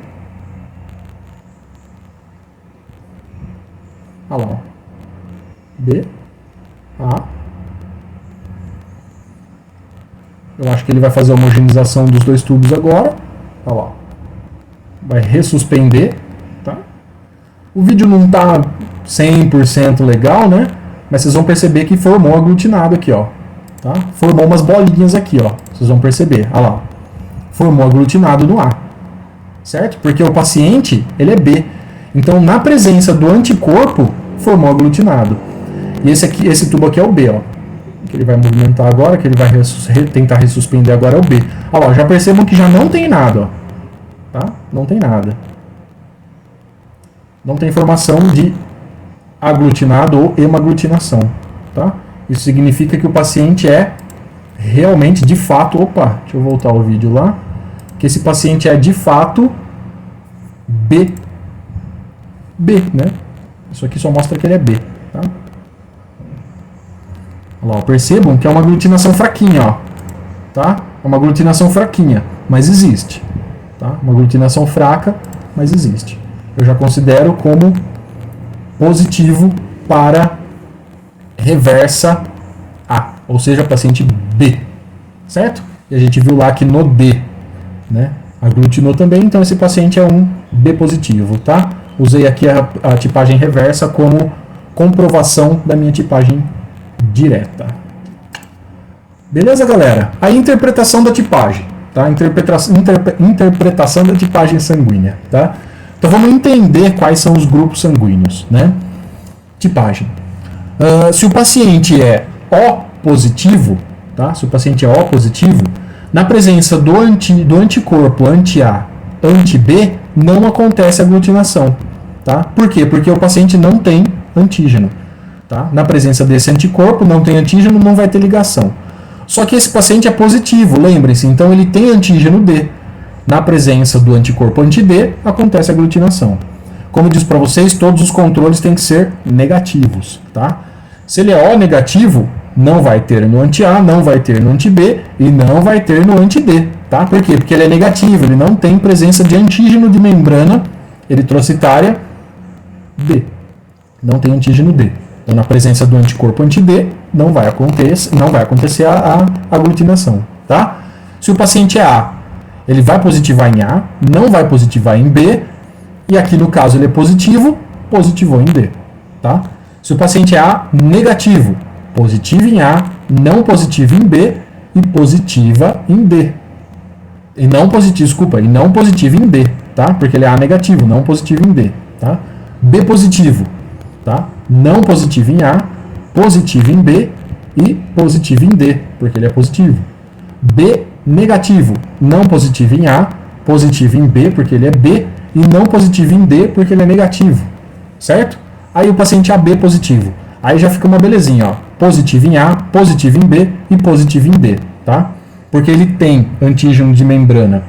olha lá, ó. B, A. Eu acho que ele vai fazer a homogeneização dos dois tubos agora, olha lá, vai ressuspender, tá? O vídeo não tá 100% legal, né? Mas vocês vão perceber que formou aglutinado aqui, ó. Tá? Formou umas bolinhas aqui, ó. Vocês vão perceber, olha lá. Formou aglutinado no A. Certo? Porque o paciente, ele é B. Então, na presença do anticorpo, formou aglutinado. E esse tubo aqui é o B, ó. Que ele vai movimentar agora, que ele vai tentar ressuspender agora é o B. Olha lá, já percebam que já não tem nada, ó. Tá? Não tem nada. Não tem formação de aglutinado ou hemaglutinação, tá? Isso significa que o paciente é realmente, de fato, opa, deixa eu voltar o vídeo lá, que esse paciente é de fato B, né? Isso aqui só mostra que ele é B, tá? Olha lá, percebam que é uma aglutinação fraquinha, ó, tá? É uma aglutinação fraquinha, mas existe, tá? Uma aglutinação fraca, mas existe. Eu já considero como positivo para reversa A, ou seja, paciente B, certo? E a gente viu lá que no D, né, aglutinou também, então esse paciente é um B positivo, tá? Usei aqui a tipagem reversa como comprovação da minha tipagem direta. Beleza, galera? A interpretação da tipagem, tá? Interpretação da tipagem sanguínea, tá? Então vamos entender quais são os grupos sanguíneos, né? Tipagem. Se o paciente é O positivo, tá? Se o paciente é O positivo, na presença do anticorpo anti-A, anti-B, não acontece aglutinação, tá? Por quê? Porque o paciente não tem antígeno, tá? Na presença desse anticorpo, não tem antígeno, não vai ter ligação. Só que esse paciente é positivo, lembrem-se, então ele tem antígeno D. Na presença do anticorpo anti-D, acontece aglutinação. Como eu disse para vocês, todos os controles têm que ser negativos, tá? Se ele é O negativo, não vai ter no anti-A, não vai ter no anti-B e não vai ter no anti-D, tá? Por quê? Porque ele é negativo, ele não tem presença de antígeno de membrana eritrocitária D. Não tem antígeno D. Então, na presença do anticorpo anti-D, não vai acontecer a aglutinação, tá? Se o paciente é A, ele vai positivar em A, não vai positivar em B, e aqui no caso ele é positivo, positivou em D, tá? Se o paciente é A negativo, positivo em A, não positivo em B e positiva em D. E não positivo em D, tá? Porque ele é A negativo, não positivo em D, tá? B positivo, tá? Não positivo em A, positivo em B e positivo em D, porque ele é positivo. B negativo, não positivo em A, positivo em B, porque ele é B, e não positivo em D, porque ele é negativo, certo? Aí o paciente AB positivo, aí já fica uma belezinha, ó, positivo em A, positivo em B e positivo em D, tá? Porque ele tem antígeno de membrana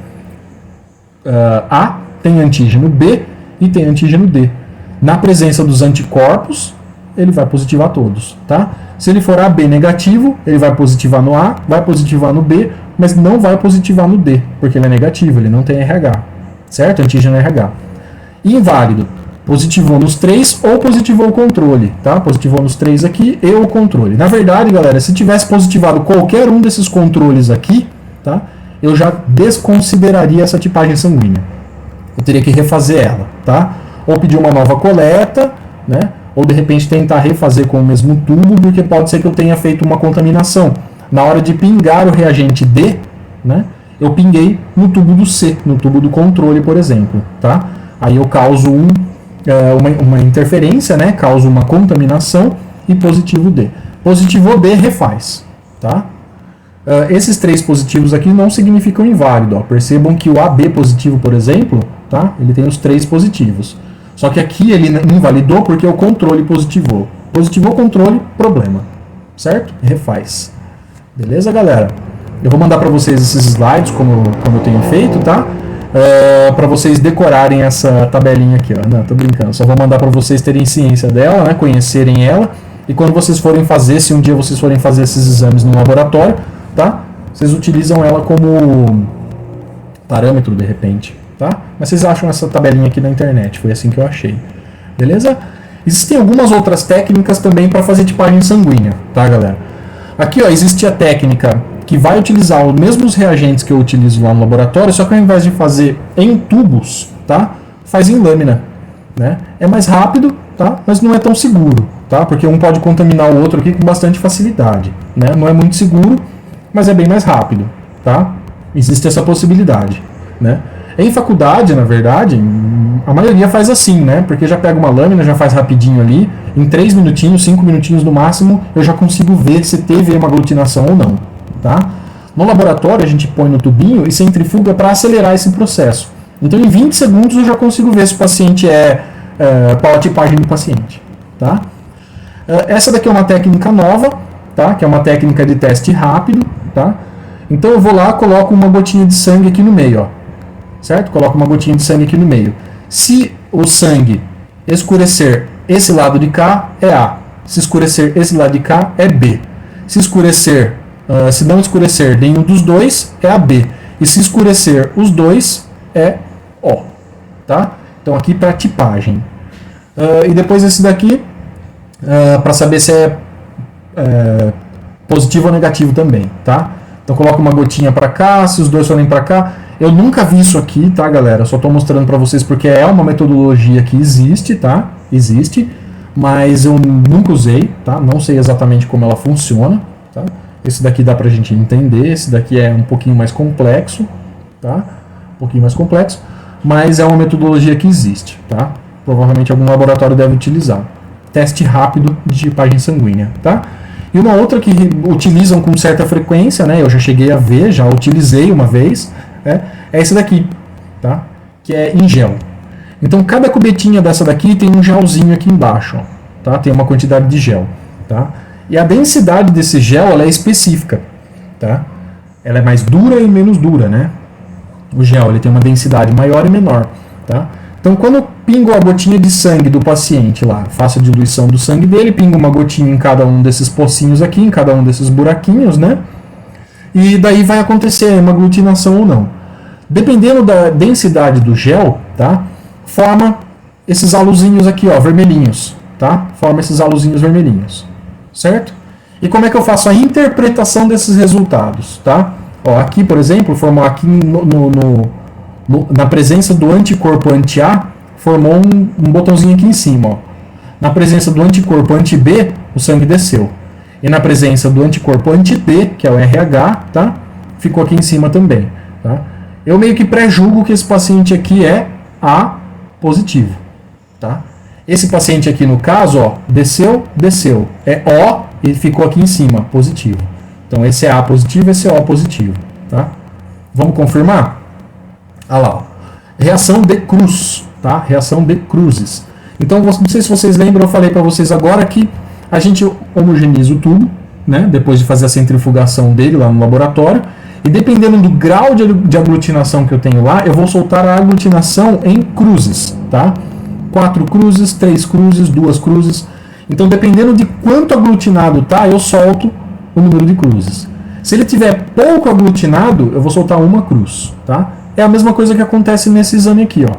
A, tem antígeno B e tem antígeno D. Na presença dos anticorpos, ele vai positivar todos, tá? Se ele for AB negativo, ele vai positivar no A, vai positivar no B, mas não vai positivar no D, porque ele é negativo, ele não tem RH, certo? Antígeno RH. Inválido, positivou nos 3 ou positivou o controle, tá? Positivou nos 3 aqui e o controle. Na verdade, galera, se tivesse positivado qualquer um desses controles aqui, tá? Eu já desconsideraria essa tipagem sanguínea. Eu teria que refazer ela, tá? Ou pedir uma nova coleta, né? Ou de repente tentar refazer com o mesmo tubo, porque pode ser que eu tenha feito uma contaminação. Na hora de pingar o reagente D, né? Eu pinguei no tubo do C, no tubo do controle, por exemplo, tá? Aí eu causo uma interferência, né? Causo uma contaminação e positivo D. Positivo D refaz, tá? Esses 3 positivos aqui não significam inválido, ó. Percebam que o AB positivo, por exemplo, tá? Ele tem os 3 positivos. Só que aqui ele invalidou porque o controle positivou. Positivou o controle, problema, certo? Refaz. Beleza, galera? Eu vou mandar para vocês esses slides, como eu tenho feito, tá? Para vocês decorarem essa tabelinha aqui, ó. Não, tô brincando. Só vou mandar para vocês terem ciência dela, né? Conhecerem ela. E quando vocês forem fazer, se um dia vocês forem fazer esses exames no laboratório, tá? Vocês utilizam ela como parâmetro, de repente, tá? Mas vocês acham essa tabelinha aqui na internet, foi assim que eu achei. Beleza? Existem algumas outras técnicas também para fazer tipagem sanguínea, tá, galera? Aqui, ó, existe a técnica que vai utilizar os mesmos reagentes que eu utilizo lá no laboratório, só que ao invés de fazer em tubos, tá? Faz em lâmina, né? É mais rápido, tá? Mas não é tão seguro, tá? Porque um pode contaminar o outro aqui com bastante facilidade, né? Não é muito seguro, mas é bem mais rápido, tá? Existe essa possibilidade, né? Em faculdade, na verdade, a maioria faz assim, né? Porque já pega uma lâmina, já faz rapidinho ali, em 3 minutinhos, 5 minutinhos no máximo, eu já consigo ver se teve uma aglutinação ou não, tá? No laboratório, a gente põe no tubinho e centrifuga para acelerar esse processo. Então, em 20 segundos, eu já consigo ver se o paciente qual a tipagem do paciente, tá? Essa daqui é uma técnica nova, tá? Que é uma técnica de teste rápido, tá? Então, eu vou lá, coloco uma gotinha de sangue aqui no meio, ó. Certo? Coloco uma gotinha de sangue aqui no meio. Se o sangue escurecer esse lado de cá, é A. Se escurecer esse lado de cá, é B. Se não escurecer nenhum dos dois, é a B. E se escurecer os dois, é O. Tá? Então aqui para tipagem. E depois esse daqui, para saber se é positivo ou negativo também, tá? Então coloco uma gotinha para cá, se os dois forem para cá. Eu nunca vi isso aqui, tá, galera? Só estou mostrando para vocês porque é uma metodologia que existe, tá? Existe, mas eu nunca usei, tá? Não sei exatamente como ela funciona, tá? Esse daqui dá pra gente entender, esse daqui é um pouquinho mais complexo, tá? Um pouquinho mais complexo, mas é uma metodologia que existe, tá? Provavelmente algum laboratório deve utilizar. Teste rápido de tipagem sanguínea, tá? E uma outra que utilizam com certa frequência, né, eu já cheguei a ver, já utilizei uma vez, é essa daqui, tá? Que é em gel. Então cada cubetinha dessa daqui tem um gelzinho aqui embaixo, ó, tá? Tem uma quantidade de gel, tá? E a densidade desse gel ela é específica, tá? Ela é mais dura e menos dura, né? O gel ele tem uma densidade maior e menor, tá? Então quando eu pingo a gotinha de sangue do paciente lá, faço a diluição do sangue dele, pingo uma gotinha em cada um desses pocinhos aqui, em cada um desses buraquinhos, né? E daí vai acontecer uma aglutinação ou não. Dependendo da densidade do gel, tá? Forma esses aluzinhos aqui, ó, vermelhinhos, tá? Forma esses aluzinhos vermelhinhos, certo? E como é que eu faço a interpretação desses resultados, tá? Ó, aqui, por exemplo, formou aqui na presença do anticorpo anti-A, formou um botãozinho aqui em cima, ó. Na presença do anticorpo anti-B, o sangue desceu. E na presença do anticorpo anti-D, que é o RH, tá? Ficou aqui em cima também, tá? Eu meio que pré-julgo que esse paciente aqui é A positivo, tá? Esse paciente aqui, no caso, ó, desceu, é O e ficou aqui em cima, positivo. Então esse é A positivo, esse é O positivo, tá? Vamos confirmar? Olha lá, ó. Reação de Cruz, tá? Reação de Cruzes. Então, não sei se vocês lembram, eu falei para vocês agora que a gente homogeniza o tubo, né? Depois de fazer a centrifugação dele lá no laboratório. E dependendo do grau de aglutinação que eu tenho lá, eu vou soltar a aglutinação em cruzes, tá? 4 cruzes, 3 cruzes, 2 cruzes. Então, dependendo de quanto aglutinado tá, eu solto o número de cruzes. Se ele tiver pouco aglutinado, eu vou soltar uma cruz, tá? É a mesma coisa que acontece nesse exame aqui, ó.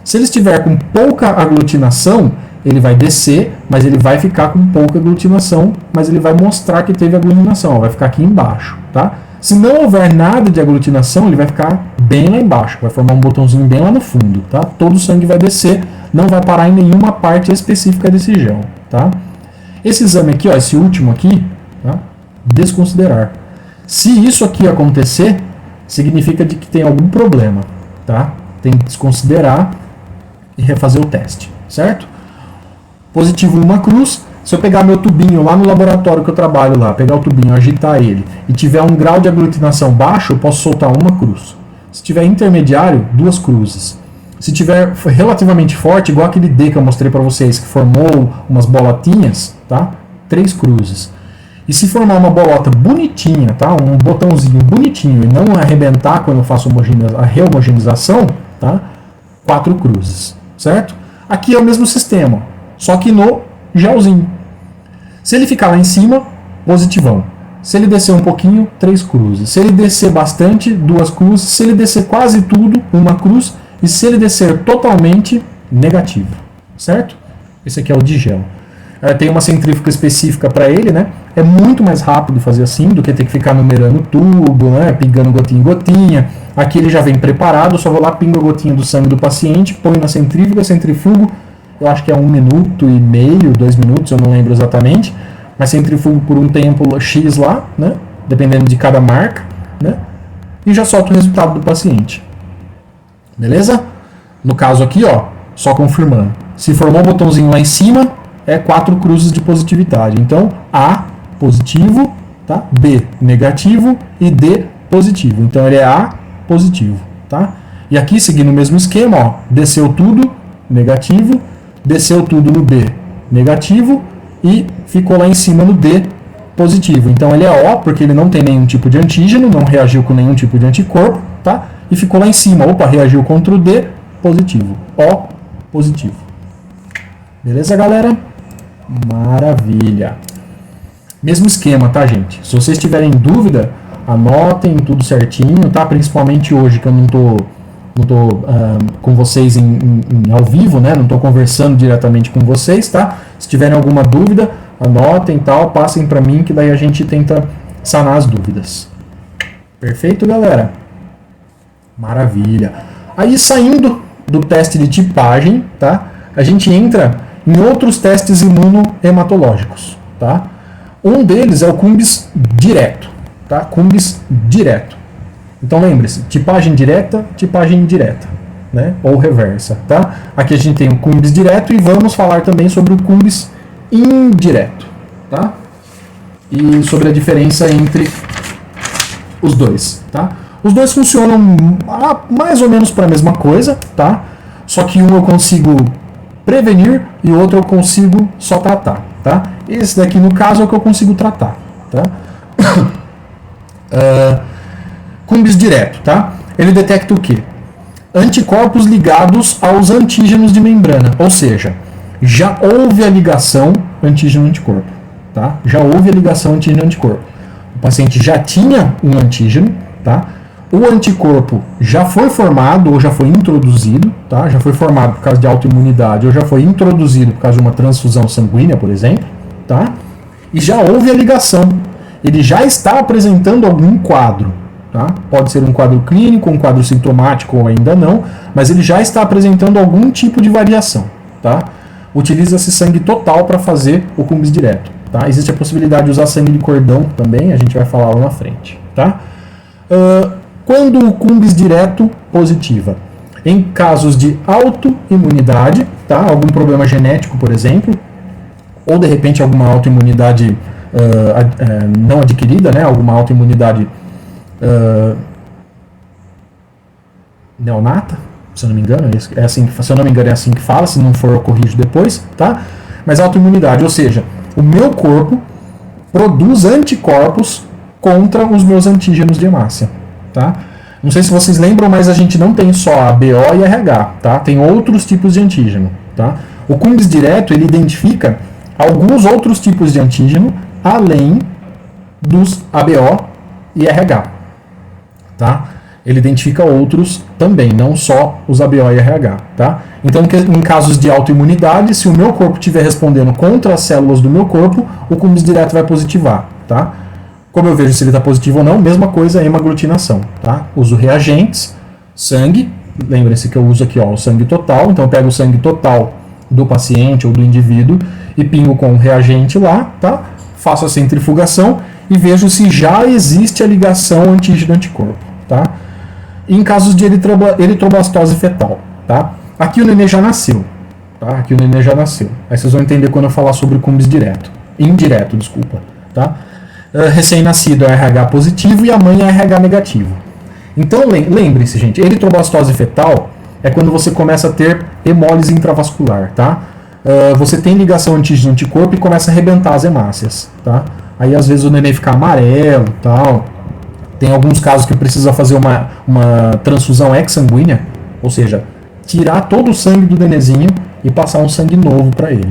Se ele estiver com pouca aglutinação, ele vai descer, mas ele vai ficar com pouca aglutinação, mas ele vai mostrar que teve aglutinação, ó, vai ficar aqui embaixo, tá? Se não houver nada de aglutinação, ele vai ficar bem lá embaixo, vai formar um botãozinho bem lá no fundo, tá? Todo o sangue vai descer, não vai parar em nenhuma parte específica desse gel, tá? Esse exame aqui, ó, esse último aqui, tá? Desconsiderar. Se isso aqui acontecer, significa de que tem algum problema, tá? Tem que desconsiderar e refazer o teste, certo? Positivo em uma cruz. Se eu pegar meu tubinho lá no laboratório que eu trabalho lá, pegar o tubinho, agitar ele e tiver um grau de aglutinação baixo, eu posso soltar uma cruz. Se tiver intermediário, 2 cruzes. Se tiver relativamente forte, igual aquele D que eu mostrei para vocês, que formou umas bolotinhas, tá? 3 cruzes. E se formar uma bolota bonitinha, tá? Um botãozinho bonitinho e não arrebentar quando eu faço a rehomogeneização, tá? 4 cruzes, certo? Aqui é o mesmo sistema, só que no gelzinho. Se ele ficar lá em cima, positivão. Se ele descer um pouquinho, 3 cruzes. Se ele descer bastante, 2 cruzes. Se ele descer quase tudo, 1 cruz. E se ele descer totalmente, negativo, certo? Esse aqui é o de gel. Tem uma centrífuga específica para ele, né? É muito mais rápido fazer assim do que ter que ficar numerando o tubo, né? Pingando gotinha em gotinha. Aqui ele já vem preparado, só vou lá, pingo a gotinha do sangue do paciente, ponho na centrífuga, centrifugo. Eu acho que é 1 minuto e meio, 2 minutos, eu não lembro exatamente. Mas centrifugo por um tempo X lá, né? Dependendo de cada marca, né? E já solto o resultado do paciente. Beleza? No caso aqui, ó, só confirmando. Se formou um botãozinho lá em cima, é 4 cruzes de positividade. Então, A positivo, tá? B negativo e D positivo. Então, ele é A positivo, tá? E aqui, seguindo o mesmo esquema, ó, desceu tudo, negativo, desceu tudo no B, negativo, e ficou lá em cima no D, positivo. Então, ele é O, porque ele não tem nenhum tipo de antígeno, não reagiu com nenhum tipo de anticorpo, tá? E ficou lá em cima, opa, reagiu contra o D, positivo. O, positivo. Beleza, galera? Maravilha. Mesmo esquema, tá, gente? Se vocês tiverem dúvida, anotem tudo certinho, tá? Principalmente hoje que eu não tô com vocês ao vivo, né? Não tô conversando diretamente com vocês, tá? Se tiverem alguma dúvida, anotem e tal, passem para mim que daí a gente tenta sanar as dúvidas. Perfeito, galera? Maravilha. Aí, saindo do teste de tipagem, tá? A gente entra em outros testes imunohematológicos, tá? Um deles é o Cumbis direto, tá? Cumbis direto. Então lembre-se, tipagem direta, tipagem indireta, né? Ou reversa, tá? Aqui a gente tem o Cumbis direto e vamos falar também sobre o Cumbis indireto, tá? e sobre a diferença entre os dois, tá? Os dois funcionam mais ou menos para a mesma coisa, tá? Só que um eu consigo prevenir e o outro eu consigo só tratar, tá? Esse daqui, no caso, é o que eu consigo tratar, tá? Cumbis direto, tá? Ele detecta o quê? Anticorpos ligados aos antígenos de membrana, ou seja, já houve a ligação antígeno-anticorpo, tá? Já houve a ligação antígeno-anticorpo. O paciente já tinha um antígeno, tá? O anticorpo já foi formado ou já foi introduzido, tá? Já foi formado por causa de autoimunidade ou já foi introduzido por causa de uma transfusão sanguínea, por exemplo, tá? E já houve a ligação. Ele já está apresentando algum quadro, tá? Pode ser um quadro clínico, um quadro sintomático ou ainda não, mas ele já está apresentando algum tipo de variação, tá? Utiliza-se sangue total para fazer o cumbis direto, tá? Existe a possibilidade de usar sangue de cordão também, a gente vai falar lá na frente, tá? Quando o cumbis direto positiva? Em casos de autoimunidade, tá? Algum problema genético, por exemplo, ou de repente alguma autoimunidade não adquirida, né? Alguma autoimunidade neonata, se eu não me engano, é assim, se eu não me engano é assim que fala, se não for eu corrijo depois, tá? Mas autoimunidade, ou seja, o meu corpo produz anticorpos contra os meus antígenos de hemácia. Tá? Não sei se vocês lembram, mas a gente não tem só ABO e RH, tá? Tem outros tipos de antígeno, tá? O cumbis direto, ele identifica alguns outros tipos de antígeno além dos ABO e RH, tá? Ele identifica outros também, não só os ABO e RH, tá? Então, em casos de autoimunidade, se o meu corpo estiver respondendo contra as células do meu corpo, o cumbis direto vai positivar, tá? Como eu vejo se ele está positivo ou não, mesma coisa, hemaglutinação, tá? Uso reagentes, sangue, lembrem-se que eu uso aqui, ó, o sangue total, então eu pego o sangue total do paciente ou do indivíduo e pingo com o reagente lá, tá? Faço a centrifugação e vejo se já existe a ligação antígeno-anticorpo, tá? Em casos de eritroblastose fetal, tá? Aqui o nenê já nasceu, tá? Aqui o nenê já nasceu. Aí vocês vão entender quando eu falar sobre o cumbis indireto, desculpa, tá? Recém-nascido é RH positivo e a mãe é RH negativo. Então lembre-se, gente, eritroblastose fetal é quando você começa a ter hemólise intravascular, tá? Você tem ligação antígeno-anticorpo e começa a arrebentar as hemácias, tá? Aí às vezes o neném fica amarelo e tal. Tem alguns casos que precisa fazer uma transfusão exsanguínea, ou seja, tirar todo o sangue do nenezinho e passar um sangue novo para ele.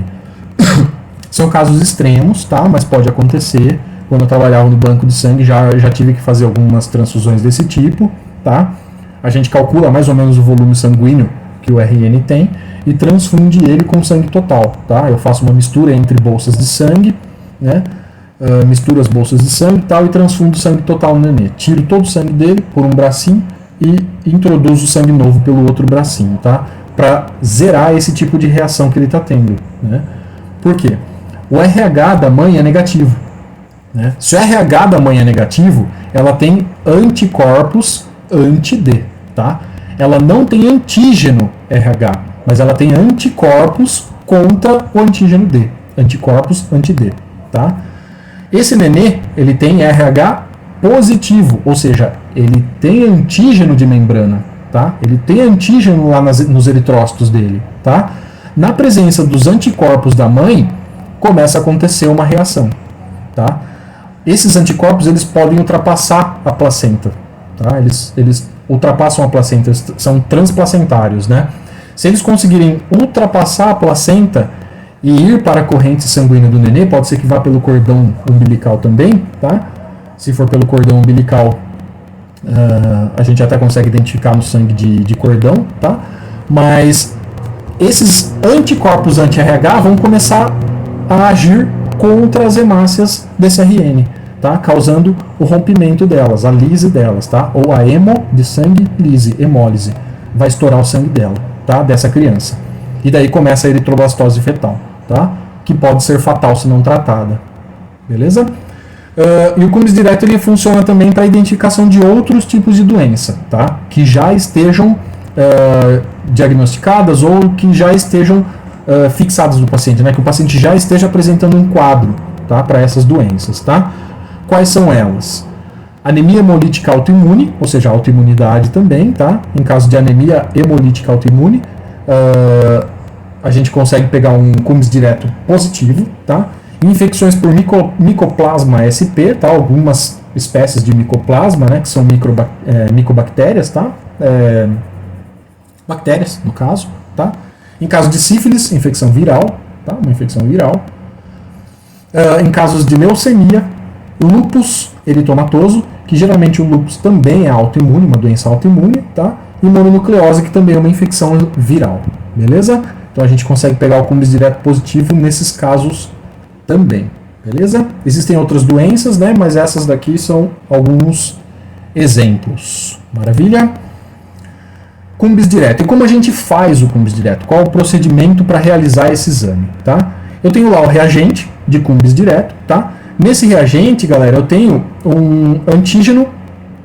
São casos extremos, tá? Mas pode acontecer. Quando eu trabalhava no banco de sangue, já tive que fazer algumas transfusões desse tipo, tá? A gente calcula mais ou menos o volume sanguíneo que o RN tem e transfunde ele com sangue total, tá? Eu faço uma mistura entre bolsas de sangue, né? Misturo as bolsas de sangue e tal e transfundo o sangue total no nenê. Tiro todo o sangue dele por um bracinho e introduzo o sangue novo pelo outro bracinho, tá? Para zerar esse tipo de reação que ele está tendo, né? Por quê? O RH da mãe é negativo. Né? Se o RH da mãe é negativo, ela tem anticorpos anti-D, tá? Ela não tem antígeno RH, mas ela tem anticorpos contra o antígeno D, anticorpos anti-D, tá? Esse nenê, ele tem RH positivo, ou seja, ele tem antígeno de membrana, tá? Ele tem antígeno lá nos eritrócitos dele, tá? Na presença dos anticorpos da mãe, começa a acontecer uma reação, tá? Esses anticorpos, eles podem ultrapassar a placenta, tá? Eles ultrapassam a placenta, são transplacentários, né? Se eles conseguirem ultrapassar a placenta e ir para a corrente sanguínea do nenê, pode ser que vá pelo cordão umbilical também, tá? Se for pelo cordão umbilical, a gente até consegue identificar no sangue de cordão, tá? Mas esses anticorpos anti-RH vão começar a agir contra as hemácias desse RN, tá? Causando o rompimento delas, a lise delas, tá? Ou a hemo de sangue, lise, hemólise. Vai estourar o sangue dela, tá? Dessa criança. E daí começa a eritroblastose fetal, tá? Que pode ser fatal se não tratada. Beleza? E o cumbis direto ele funciona também para a identificação de outros tipos de doença, tá? Que já estejam diagnosticadas ou que já estejam fixadas no paciente, né? Que o paciente já esteja apresentando um quadro, tá? Para essas doenças, tá? Quais são elas? Anemia hemolítica autoimune, ou seja, autoimunidade também, tá? Em caso de anemia hemolítica autoimune, a gente consegue pegar um Cumbis direto positivo, tá? Infecções por micoplasma SP, tá? Algumas espécies de micoplasma, né? Que são micobactérias, tá? Bactérias, no caso, tá? Em caso de sífilis, infecção viral, tá? Uma infecção viral. Em casos de leucemia, lúpus eritomatoso, que geralmente o lúpus também é autoimune, uma doença autoimune, tá? E mononucleose, que também é uma infecção viral, beleza? Então a gente consegue pegar o Cumbis direto positivo nesses casos também, beleza? Existem outras doenças, né? Mas essas daqui são alguns exemplos. Maravilha? Cumbis direto. E como a gente faz o Cumbis direto? Qual o procedimento para realizar esse exame, tá? Eu tenho lá o reagente de Cumbis direto, tá? Nesse reagente, galera, eu tenho um antígeno,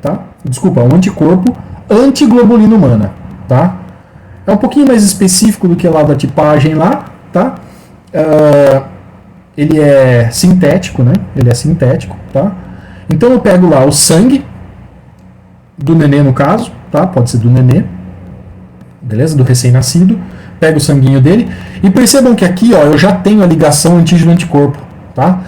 tá? Desculpa, um anticorpo antiglobulina humana, tá? É um pouquinho mais específico do que lá da tipagem lá, tá? Ele é sintético, né? Ele é sintético, tá? Então eu pego lá o sangue do nenê, no caso, tá? Pode ser do nenê, beleza? Do recém-nascido. Pego o sanguinho dele e percebam que aqui, ó, eu já tenho a ligação antígeno-anticorpo, tá?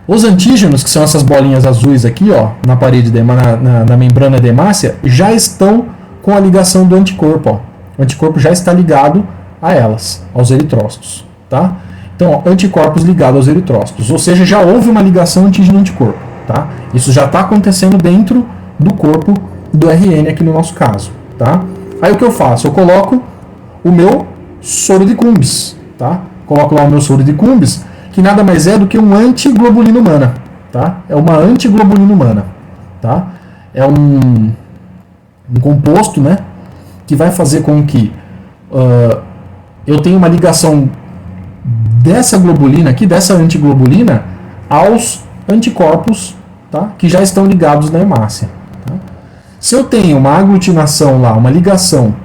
Os antígenos, que são essas bolinhas azuis aqui, ó, na parede, na membrana da hemácia, já estão com a ligação do anticorpo, ó. O anticorpo já está ligado a elas, aos eritrócitos, tá? Então, ó, anticorpos ligados aos eritrócitos, ou seja, já houve uma ligação antígeno-anticorpo, tá? Isso já está acontecendo dentro do corpo do RN aqui no nosso caso, tá? Aí o que eu faço? Eu coloco o meu soro de Cumbis, tá? Coloco lá o meu soro de Cumbis, que nada mais é do que um antiglobulina humana, tá? É uma antiglobulina humana, tá? É um composto, né, que vai fazer com que eu tenha uma ligação dessa globulina aqui, dessa antiglobulina, aos anticorpos, tá, que já estão ligados na hemácia. Tá? Se eu tenho uma aglutinação lá, uma ligação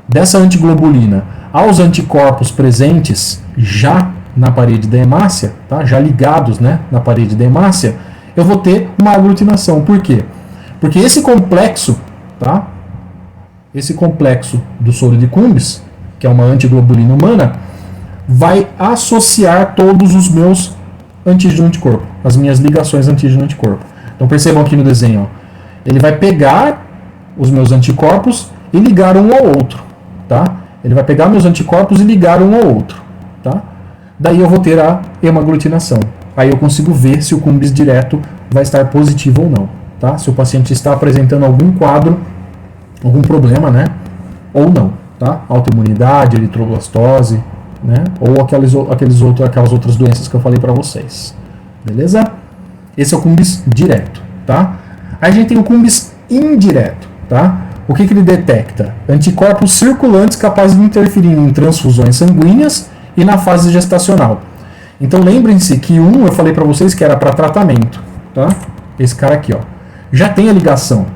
dessa antiglobulina aos anticorpos presentes já na parede da hemácia, tá? Já ligados, né, na parede da hemácia, eu vou ter uma aglutinação. Por quê? Porque esse complexo, tá? Esse complexo do soro de Cumbis, que é uma antiglobulina humana, vai associar todos os meus antígeno-anticorpo, as minhas ligações antígeno-anticorpo. Então percebam aqui no desenho, ó, ele vai pegar os meus anticorpos e ligar um ao outro, tá? Ele vai pegar meus anticorpos e ligar um ao outro, tá? Daí eu vou ter a hemaglutinação. Aí eu consigo ver se o Cumbis direto vai estar positivo ou não, tá? Se o paciente está apresentando algum quadro, algum problema, né? Ou não, tá? Autoimunidade, eritroblastose, né? Ou aquelas outras doenças que eu falei para vocês. Beleza? Esse é o Cumbis direto, tá? Aí a gente tem o Cumbis indireto, tá? O que ele detecta? Anticorpos circulantes capazes de interferir em transfusões sanguíneas e na fase gestacional. Então lembrem-se que eu falei para vocês que era para tratamento, tá? Esse cara aqui, ó, já tem a ligação,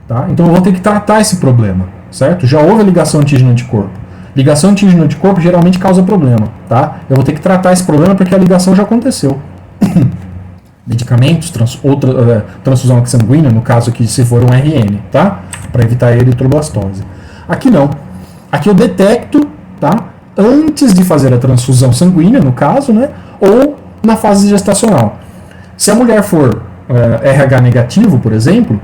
tá? Então eu vou ter que tratar esse problema, certo? Já houve a ligação antígeno-anticorpo. Ligação antígeno-anticorpo geralmente causa problema, tá? Eu vou ter que tratar esse problema porque a ligação já aconteceu. Medicamentos, transfusão sanguínea, no caso aqui se for um RN, tá? Para evitar a eritroblastose. Aqui não. Aqui eu detecto, tá? Antes de fazer a transfusão sanguínea, no caso, né? Ou na fase gestacional. Se a mulher for RH negativo, por exemplo,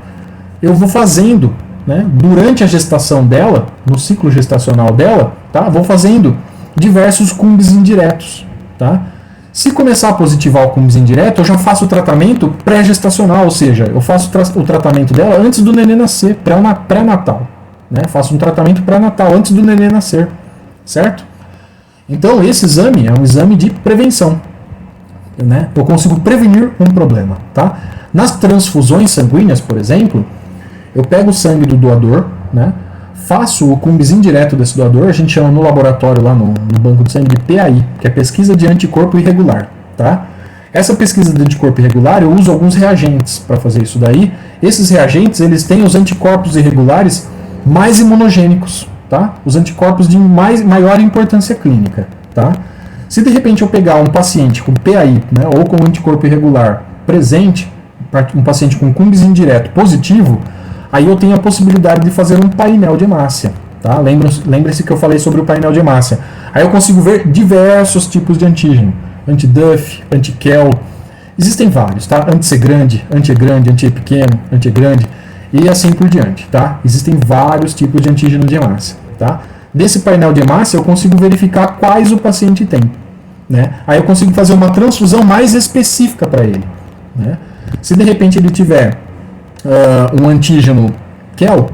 eu vou fazendo, né? Durante a gestação dela, no ciclo gestacional dela, tá? Vou fazendo diversos Cumbis indiretos, tá? Se começar a positivar o Cumbis indireto, eu já faço o tratamento pré-gestacional, ou seja, eu faço o tratamento dela antes do neném nascer, pré-natal, né? Faço um tratamento pré-natal antes do neném nascer, certo? Então esse exame é um exame de prevenção, né? Eu consigo prevenir um problema, tá? Nas transfusões sanguíneas, por exemplo, eu pego o sangue do doador, né? Faço o Cumbis indireto desse doador, a gente chama no laboratório lá no banco de sangue de PAI, que é pesquisa de anticorpo irregular, tá? Essa pesquisa de anticorpo irregular, eu uso alguns reagentes para fazer isso daí. Esses reagentes, eles têm os anticorpos irregulares mais imunogênicos, tá? Os anticorpos de maior importância clínica, tá? Se de repente eu pegar um paciente com PAI, né, ou com anticorpo irregular presente, um paciente com cumbis indireto positivo, aí eu tenho a possibilidade de fazer um painel de hemácia. Tá? Lembre-se que eu falei sobre o painel de hemácia. Aí eu consigo ver diversos tipos de antígeno. Anti-DUF, anti-KEL. Existem vários, tá? Anti-C grande, anti-E pequeno, anti-E grande e assim por diante, tá? Existem vários tipos de antígeno de hemácia, tá? Desse painel de hemácia eu consigo verificar quais o paciente tem, né? Aí eu consigo fazer uma transfusão mais específica para ele, né? Se de repente ele tiver um antígeno KEL,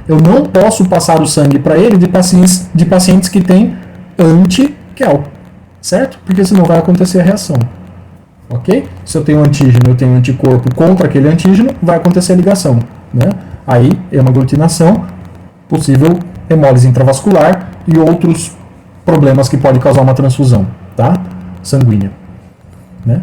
eu não posso passar o sangue para ele de pacientes que têm anti-KEL, certo? Porque senão vai acontecer a reação. Ok? Se eu tenho antígeno, eu tenho anticorpo contra aquele antígeno, vai acontecer a ligação, né? Aí, hemaglutinação, possível hemólise intravascular e outros problemas que podem causar uma transfusão, tá? Sanguínea, né?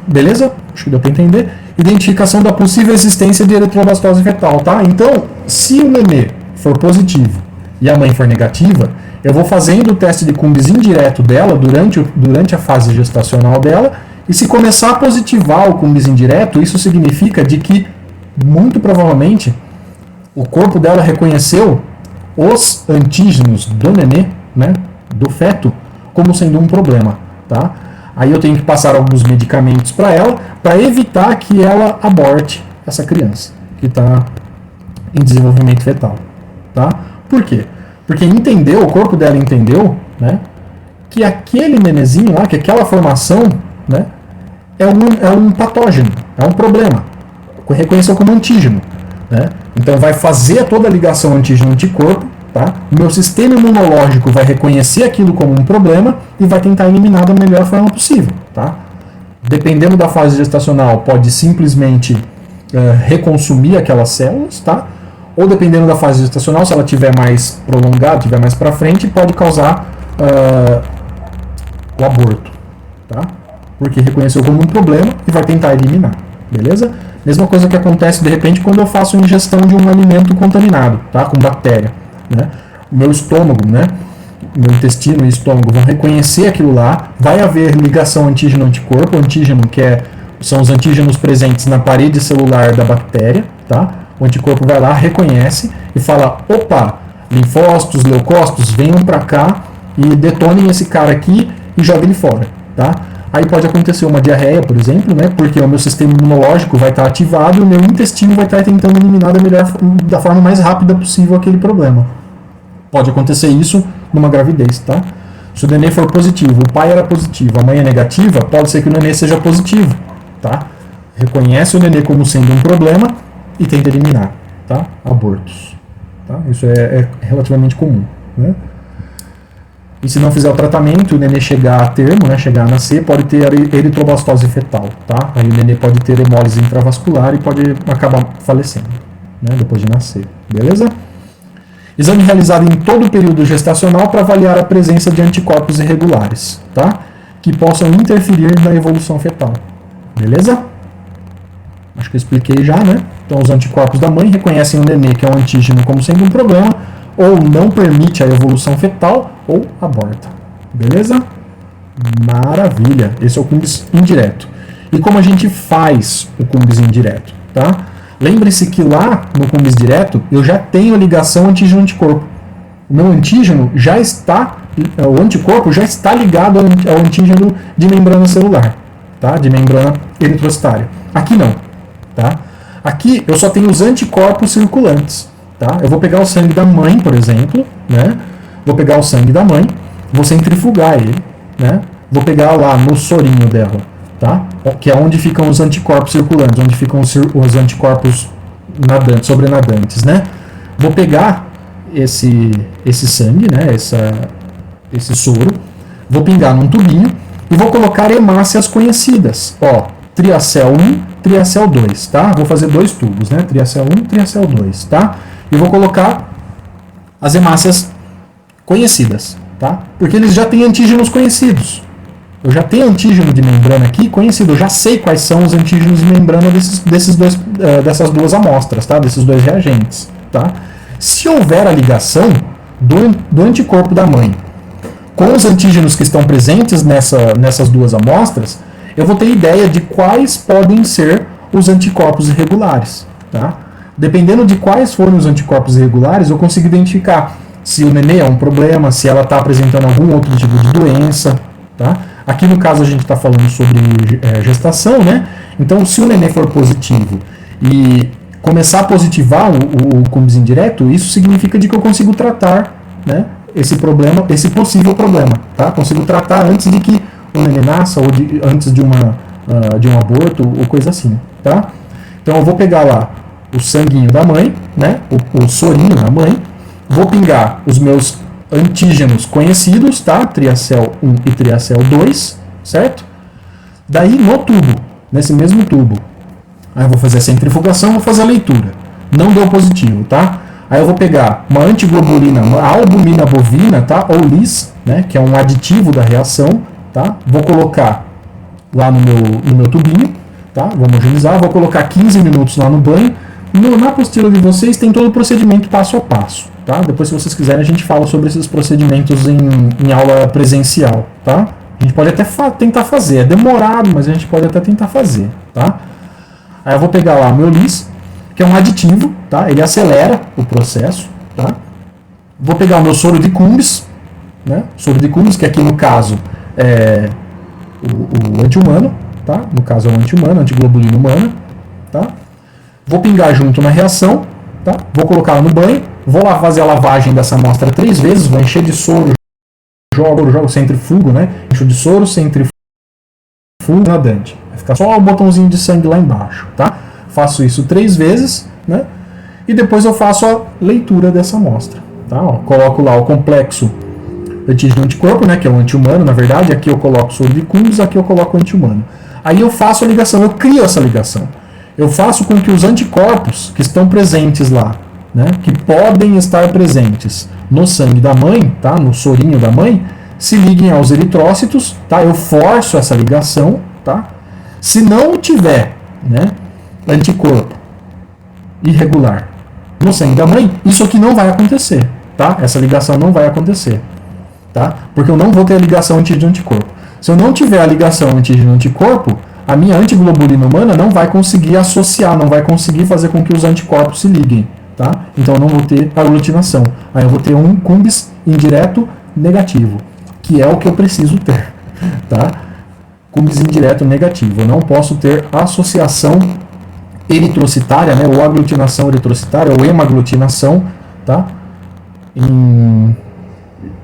Beleza? Acho que deu para entender. Identificação da possível existência de eritroblastose fetal, tá? Então, se o nenê for positivo e a mãe for negativa, eu vou fazendo o teste de cumbis indireto dela durante a fase gestacional dela, e se começar a positivar o cumbis indireto, isso significa de que, muito provavelmente, o corpo dela reconheceu os antígenos do nenê, né, do feto, como sendo um problema, tá? Aí eu tenho que passar alguns medicamentos para ela, para evitar que ela aborte essa criança que está em desenvolvimento fetal, tá? Por quê? Porque o corpo dela entendeu, né, que aquele nenezinho lá, que aquela formação, né, é um patógeno, é um problema. Reconheceu como antígeno, né? Então vai fazer toda a ligação antígeno-anticorpo, tá? O meu sistema imunológico vai reconhecer aquilo como um problema e vai tentar eliminar da melhor forma possível, tá? Dependendo da fase gestacional, pode simplesmente reconsumir aquelas células, tá? Ou dependendo da fase gestacional, se ela tiver mais prolongada, tiver mais para frente, pode causar o aborto, tá? Porque reconheceu como um problema e vai tentar eliminar, beleza? Mesma coisa que acontece de repente quando eu faço ingestão de um alimento contaminado, tá? Com bactéria, né? O meu estômago, né? Meu intestino e estômago vão reconhecer aquilo lá, vai haver ligação antígeno-anticorpo, antígeno são os antígenos presentes na parede celular da bactéria, tá? O anticorpo vai lá, reconhece e fala, opa, linfócitos, leucócitos, venham para cá e detonem esse cara aqui e joguem ele fora, tá? Aí pode acontecer uma diarreia, por exemplo, né? Porque o meu sistema imunológico vai estar ativado e o meu intestino vai estar tentando eliminar da forma mais rápida possível aquele problema. Pode acontecer isso numa gravidez, tá? Se o nenê for positivo, o pai era positivo, a mãe é negativa, pode ser que o nenê seja positivo, tá? Reconhece o nenê como sendo um problema e tenta eliminar, tá? Abortos, tá? Isso é relativamente comum, né? E se não fizer o tratamento, o nenê chegar a termo, né, chegar a nascer, pode ter eritroblastose fetal, tá? Aí o nenê pode ter hemólise intravascular e pode acabar falecendo, né, depois de nascer, beleza? Exame realizado em todo o período gestacional para avaliar a presença de anticorpos irregulares, tá? Que possam interferir na evolução fetal, beleza? Acho que eu expliquei já, né? Então os anticorpos da mãe reconhecem o nenê, que é um antígeno, como sendo um problema, ou não permite a evolução fetal, ou aborta. Beleza? Maravilha. Esse é o cumbis indireto. E como a gente faz o cumbis indireto, tá? Lembre-se que lá no cumbis direto, eu já tenho a ligação antígeno-anticorpo. O meu antígeno já está, o anticorpo já está ligado ao antígeno de membrana celular, tá? De membrana eritrocitária. Aqui não, tá? Aqui eu só tenho os anticorpos circulantes. Tá? Eu vou pegar o sangue da mãe, por exemplo, né? Vou pegar o sangue da mãe, vou centrifugar ele, né? Vou pegar lá no sorinho dela, tá? Que é onde ficam os anticorpos circulantes, onde ficam os anticorpos sobrenadantes, né? Vou pegar esse sangue, né? Esse soro, vou pingar num tubinho e vou colocar hemácias conhecidas, ó, Triacel 1, Triacel 2, tá? Vou fazer 2 tubos, né? Triacel 1, Triacel 2, tá? E vou colocar as hemácias conhecidas, tá? Porque eles já têm antígenos conhecidos. Eu já tenho antígeno de membrana aqui conhecido, eu já sei quais são os antígenos de membrana dessas duas amostras, tá? Desses dois reagentes, tá? Se houver a ligação do anticorpo da mãe com os antígenos que estão presentes nessas duas amostras, eu vou ter ideia de quais podem ser os anticorpos irregulares. Tá? Dependendo de quais forem os anticorpos irregulares, eu consigo identificar se o nenê é um problema, se ela está apresentando algum outro tipo de doença. Tá? Aqui no caso a gente está falando sobre gestação, né? Então se o nenê for positivo e começar a positivar o cumbis indireto, isso significa de que eu consigo tratar, né, esse problema, esse possível problema, tá? Consigo tratar antes de que o nenê nasça ou antes de um aborto ou coisa assim, tá? Então eu vou pegar lá o sanguinho da mãe, né, o sorinho da mãe, vou pingar os meus antígenos conhecidos, tá? Triacel 1 e Triacel 2, certo? Daí no tubo, nesse mesmo tubo, aí eu vou fazer a centrifugação, vou fazer a leitura. Não deu positivo, tá? Aí eu vou pegar uma antiglobulina, uma albumina bovina, tá? Ou LIS, né? Que é um aditivo da reação, tá? Vou colocar lá no meu tubinho, tá? Vou homogeneizar, vou colocar 15 minutos lá no banho. Na apostila de vocês tem todo o procedimento passo a passo, tá? Depois, se vocês quiserem, a gente fala sobre esses procedimentos em aula presencial, tá? A gente pode até tentar fazer, é demorado, mas a gente pode até tentar fazer, tá? Aí eu vou pegar lá meu LIS, que é um aditivo, tá? Ele acelera o processo, tá? Vou pegar o meu soro de Cumbis, né? Soro de Cumbis, que aqui no caso é o anti-humano, tá? No caso é o anti-humano, antiglobulina humana, tá? Vou pingar junto na reação, tá? Vou colocar no banho, vou lá fazer a lavagem dessa amostra 3 vezes, vou encher de soro, jogo centrifugo, né? Encho de soro, centrifugo, nadante. Vai ficar só o botãozinho de sangue lá embaixo, tá? Faço isso 3 vezes, né? E depois eu faço a leitura dessa amostra, tá? Ó, coloco lá o complexo antígeno-anticorpo, né? Que é o anti-humano, na verdade. Aqui eu coloco soro de Cumbis, aqui eu coloco o anti-humano. Aí eu faço a ligação, eu crio essa ligação. Eu faço com que os anticorpos que estão presentes lá, né? Que podem estar presentes no sangue da mãe, tá? No sorinho da mãe, se liguem aos eritrócitos, tá? Eu forço essa ligação, tá? Se não tiver, né, anticorpo irregular no sangue da mãe, isso aqui não vai acontecer, tá? Essa ligação não vai acontecer, tá? Porque eu não vou ter a ligação antígeno-anticorpo. Se eu não tiver a ligação antígeno-anticorpo, a minha antiglobulina humana não vai conseguir associar, não vai conseguir fazer com que os anticorpos se liguem, tá? Então eu não vou ter aglutinação. Aí eu vou ter um cumbis indireto negativo, que é o que eu preciso ter, tá? Cumbis indireto negativo. Eu não posso ter associação eritrocitária, né, ou aglutinação eritrocitária, ou hemaglutinação, tá? Em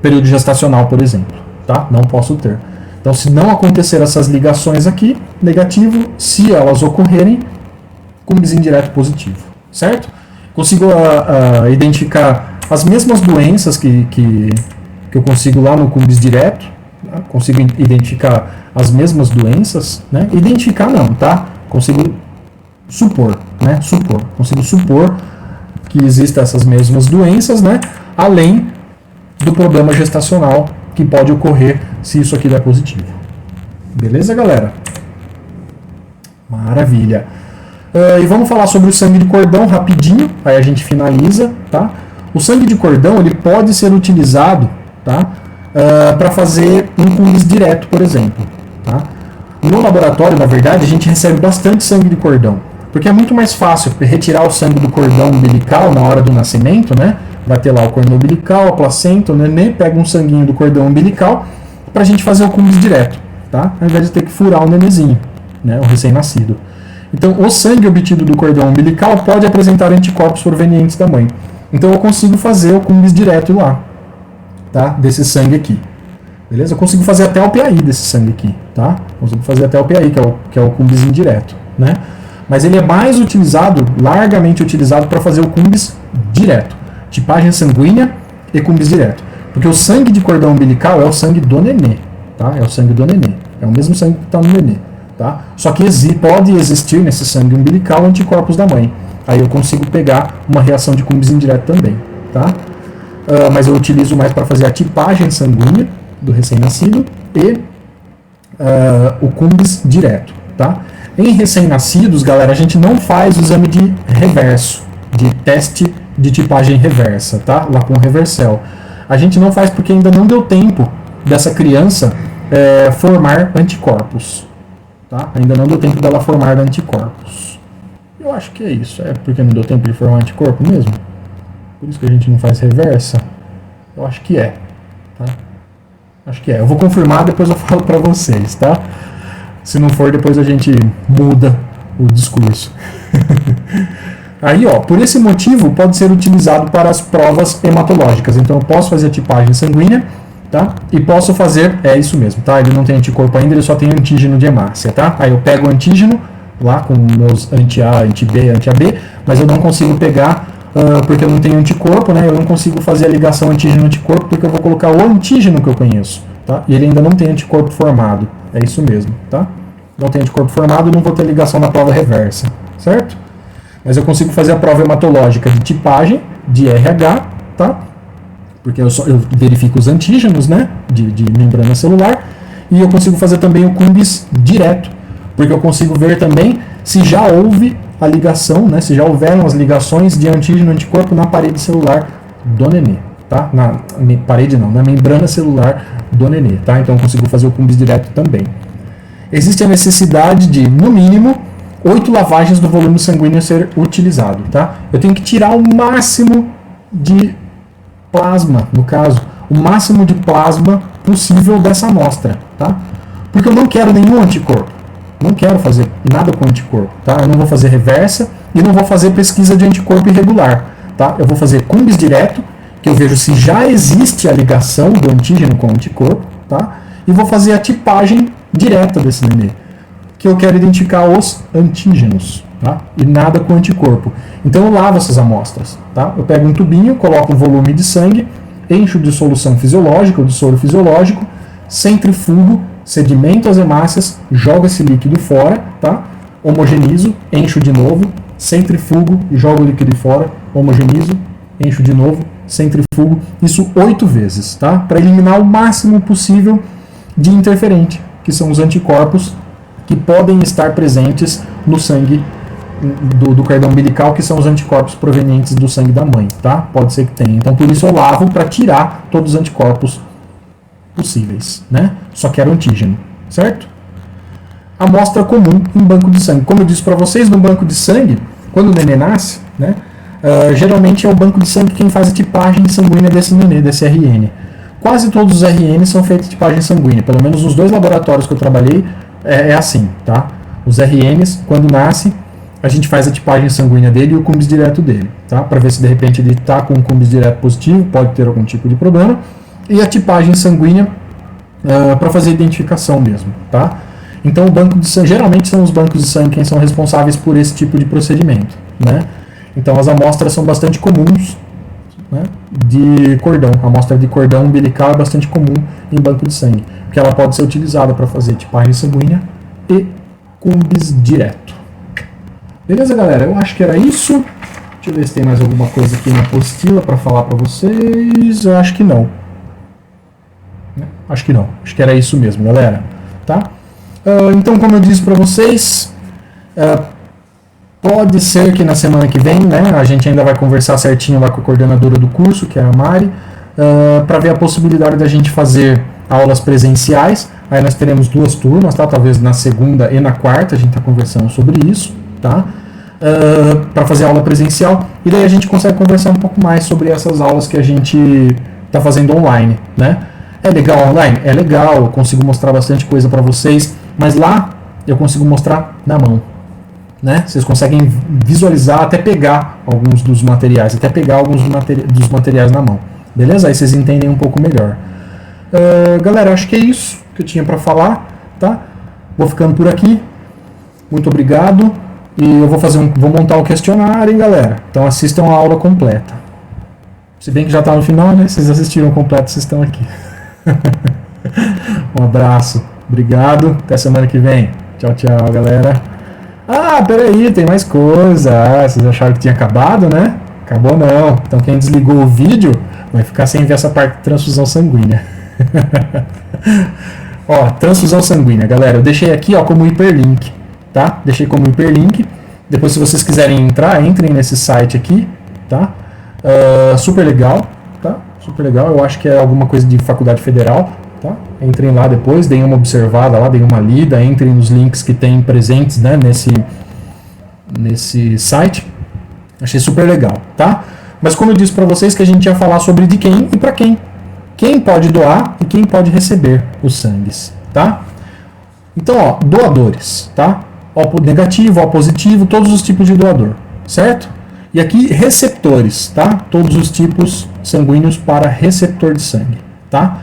período gestacional, por exemplo, tá? Não posso ter. Então, se não acontecer essas ligações aqui, negativo. Se elas ocorrerem, cumbis indireto positivo, certo? Consigo identificar as mesmas doenças que eu consigo lá no cumbis direto, tá? Consigo identificar as mesmas doenças, né? Identificar não, tá? Consigo supor, né? Consigo supor que existem essas mesmas doenças, né? Além do problema gestacional que pode ocorrer se isso aqui der positivo. Beleza, galera? Maravilha. E vamos falar sobre o sangue de cordão rapidinho, aí a gente finaliza, tá? O sangue de cordão ele pode ser utilizado, tá? Para fazer um cumbis direto, por exemplo, tá? No laboratório, na verdade, a gente recebe bastante sangue de cordão, porque é muito mais fácil retirar o sangue do cordão umbilical na hora do nascimento, né? Vai ter lá o cordão umbilical, a placenta, o nenê, pega um sanguinho do cordão umbilical para a gente fazer o cumbis direto, tá? Ao invés de ter que furar o nenezinho, né? O recém-nascido. Então, o sangue obtido do cordão umbilical pode apresentar anticorpos provenientes da mãe. Então, eu consigo fazer o cumbis direto lá, tá? Desse sangue aqui. Beleza? Eu consigo fazer até o PAI desse sangue aqui, tá? Consigo fazer até o PAI, que é o cumbis indireto, né? Mas ele é mais utilizado, largamente utilizado, para fazer o cumbis direto. Tipagem sanguínea e cumbis direto. Porque o sangue de cordão umbilical é o sangue do nenê, tá? É o sangue do nenê. É o mesmo sangue que está no nenê, tá? Só que pode existir nesse sangue umbilical anticorpos da mãe. Aí eu consigo pegar uma reação de cumbis indireto também, tá? Mas eu utilizo mais para fazer a tipagem sanguínea do recém-nascido e o cumbis direto, tá? Em recém-nascidos, galera, a gente não faz o exame de reverso, de teste de tipagem reversa, tá? Lá com o reversel. A gente não faz porque ainda não deu tempo dessa criança formar anticorpos. Tá? Ainda não deu tempo dela formar anticorpos. Eu acho que é isso. É porque não deu tempo de formar anticorpo mesmo? Por isso que a gente não faz reversa? Eu acho que é. Tá? Acho que é. Eu vou confirmar, depois eu falo pra vocês, tá? Se não for, depois a gente muda o discurso. Aí, ó, por esse motivo, pode ser utilizado para as provas hematológicas. Então, eu posso fazer a tipagem sanguínea, tá? E posso fazer, é isso mesmo, tá? Ele não tem anticorpo ainda, ele só tem antígeno de hemácia, tá? Aí eu pego o antígeno, lá com meus anti-A, anti-B, anti-AB, mas eu não consigo pegar, porque eu não tenho anticorpo, né? Eu não consigo fazer a ligação antígeno-anticorpo, porque eu vou colocar o antígeno que eu conheço, tá? E ele ainda não tem anticorpo formado, é isso mesmo, tá? Não tem anticorpo formado, não vou ter ligação na prova reversa, certo? Mas eu consigo fazer a prova hematológica de tipagem, de RH, tá? Porque eu verifico os antígenos, né, de membrana celular, e eu consigo fazer também o CUMBIS direto, porque eu consigo ver também se já houve a ligação, né, se já houveram as ligações de antígeno-anticorpo na parede celular do nenê, tá? Na parede não, na membrana celular do nenê, tá? Então eu consigo fazer o CUMBIS direto também. Existe a necessidade de, no mínimo, 8 lavagens do volume sanguíneo ser utilizado, tá? Eu tenho que tirar o máximo de plasma, no caso, o máximo de plasma possível dessa amostra, tá? Porque eu não quero nenhum anticorpo. Não quero fazer nada com anticorpo, tá? Eu não vou fazer reversa e não vou fazer pesquisa de anticorpo irregular, tá? Eu vou fazer CUMBIS direto, que eu vejo se já existe a ligação do antígeno com o anticorpo, tá? E vou fazer a tipagem direta desse nenê, que eu quero identificar os antígenos, tá? E nada com anticorpo. Então eu lavo essas amostras, tá? Eu pego um tubinho, coloco um volume de sangue, encho de solução fisiológica ou de soro fisiológico, centrifugo, sedimento as hemácias, jogo esse líquido fora, tá? Homogenizo, encho de novo, centrifugo, jogo o líquido fora, homogenizo, encho de novo, centrifugo, isso 8 vezes, tá? Para eliminar o máximo possível de interferente, que são os anticorpos que podem estar presentes no sangue do cordão umbilical, que são os anticorpos provenientes do sangue da mãe, tá? Pode ser que tenha. Então, por isso eu lavo para tirar todos os anticorpos possíveis, né? Só quero antígeno, certo? Amostra comum em banco de sangue. Como eu disse para vocês, no banco de sangue, quando o nenê nasce, né? Geralmente é o banco de sangue quem faz a tipagem sanguínea desse nenê, desse RN. Quase todos os RN são feitos de tipagem sanguínea, pelo menos nos 2 laboratórios que eu trabalhei, é assim, tá? Os RNs, quando nasce, a gente faz a tipagem sanguínea dele e o CUMBIS direto dele, tá? Para ver se de repente ele está com um CUMBIS direto positivo, pode ter algum tipo de problema, e a tipagem sanguínea para fazer a identificação mesmo, tá? Então o banco de sangue, geralmente são os bancos de sangue quem são responsáveis por esse tipo de procedimento, né? Então as amostras são bastante comuns, né, de cordão. A amostra de cordão umbilical é bastante comum em banco de sangue, porque ela pode ser utilizada para fazer tipagem sanguínea e CUMBIS direto. Beleza, galera? Eu acho que era isso. Deixa eu ver se tem mais alguma coisa aqui na apostila para falar para vocês. Eu acho que não. Acho que não. Acho que era isso mesmo, galera. Tá? Então, como eu disse para vocês, pode ser que na semana que vem, né, a gente ainda vai conversar certinho lá com a coordenadora do curso, que é a Mari, para ver a possibilidade da gente fazer aulas presenciais. Aí nós teremos 2 turmas, tá? Talvez na segunda e na quarta, a gente está conversando sobre isso, tá? Para fazer aula presencial, e daí a gente consegue conversar um pouco mais sobre essas aulas que a gente está fazendo online, né? É legal online? É legal, eu consigo mostrar bastante coisa para vocês, mas lá eu consigo mostrar na mão, né? Vocês conseguem visualizar, até pegar alguns dos materiais, dos materiais na mão, beleza? Aí vocês entendem um pouco melhor. Galera, acho que é isso que eu tinha para falar, tá? Vou ficando por aqui. Muito obrigado. E eu vou montar o questionário, hein, galera? Então assistam a aula completa. Se bem que já está no final, né? Vocês assistiram completo, vocês estão aqui. Um abraço. Obrigado. Até semana que vem. Tchau, tchau, galera. Ah, peraí, tem mais coisa. Vocês acharam que tinha acabado, né? Acabou não. Então quem desligou o vídeo vai ficar sem ver essa parte de transfusão sanguínea. Ó, transfusão sanguínea, galera. Eu deixei aqui, ó, como hiperlink, tá? Deixei como hiperlink. Depois, se vocês quiserem entrar, entrem nesse site aqui, tá? Super legal, tá? Super legal. Eu acho que é alguma coisa de faculdade federal, tá? Entrem lá depois, deem uma observada lá, deem uma lida, entrem nos links que tem presentes, né, nesse site. Achei super legal, tá? Mas como eu disse para vocês que a gente ia falar sobre de quem e para quem. Quem pode doar e quem pode receber os sangues, tá? Então, ó, doadores, tá? O negativo, O positivo, todos os tipos de doador, certo? E aqui receptores, tá? Todos os tipos sanguíneos para receptor de sangue, tá?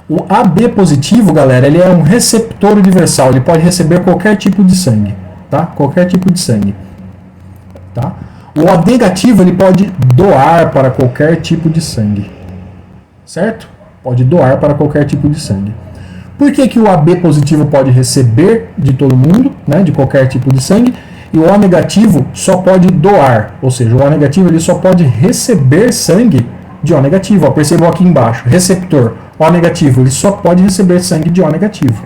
O AB positivo, galera, ele é um receptor universal, ele pode receber qualquer tipo de sangue, tá? Qualquer tipo de sangue, tá? O O negativo, ele pode doar para qualquer tipo de sangue, certo? Pode doar para qualquer tipo de sangue. Por que que o AB positivo pode receber de todo mundo, né, de qualquer tipo de sangue, e o O negativo só pode doar, ou seja, o O negativo ele só pode receber sangue de O negativo. Ó, percebam aqui embaixo, receptor O negativo, ele só pode receber sangue de O negativo,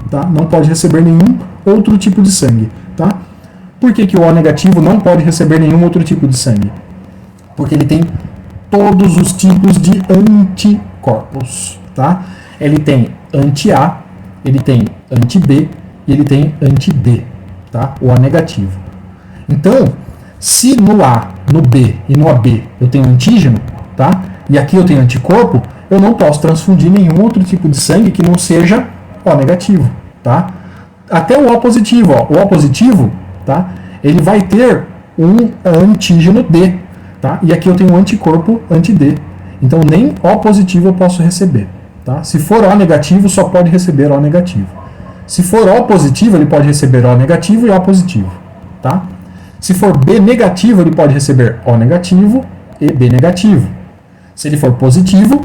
tá? Não pode receber nenhum outro tipo de sangue, tá? Por que que o O negativo não pode receber nenhum outro tipo de sangue? Porque ele tem todos os tipos de anticorpos, tá? Ele tem anti-A, ele tem anti-B e ele tem anti-D, tá? O O negativo. Então, se no A, no B e no AB eu tenho antígeno, tá? E aqui eu tenho anticorpo, eu não posso transfundir nenhum outro tipo de sangue que não seja O negativo, tá? Até o O positivo, ó. O O positivo, tá? Ele vai ter um antígeno D, tá? E aqui eu tenho um anticorpo anti-D. Então nem O positivo eu posso receber, tá? Se for O negativo, só pode receber O negativo. Se for O positivo, ele pode receber O negativo e O positivo, tá? Se for B negativo, ele pode receber O negativo e B negativo. Se ele for positivo,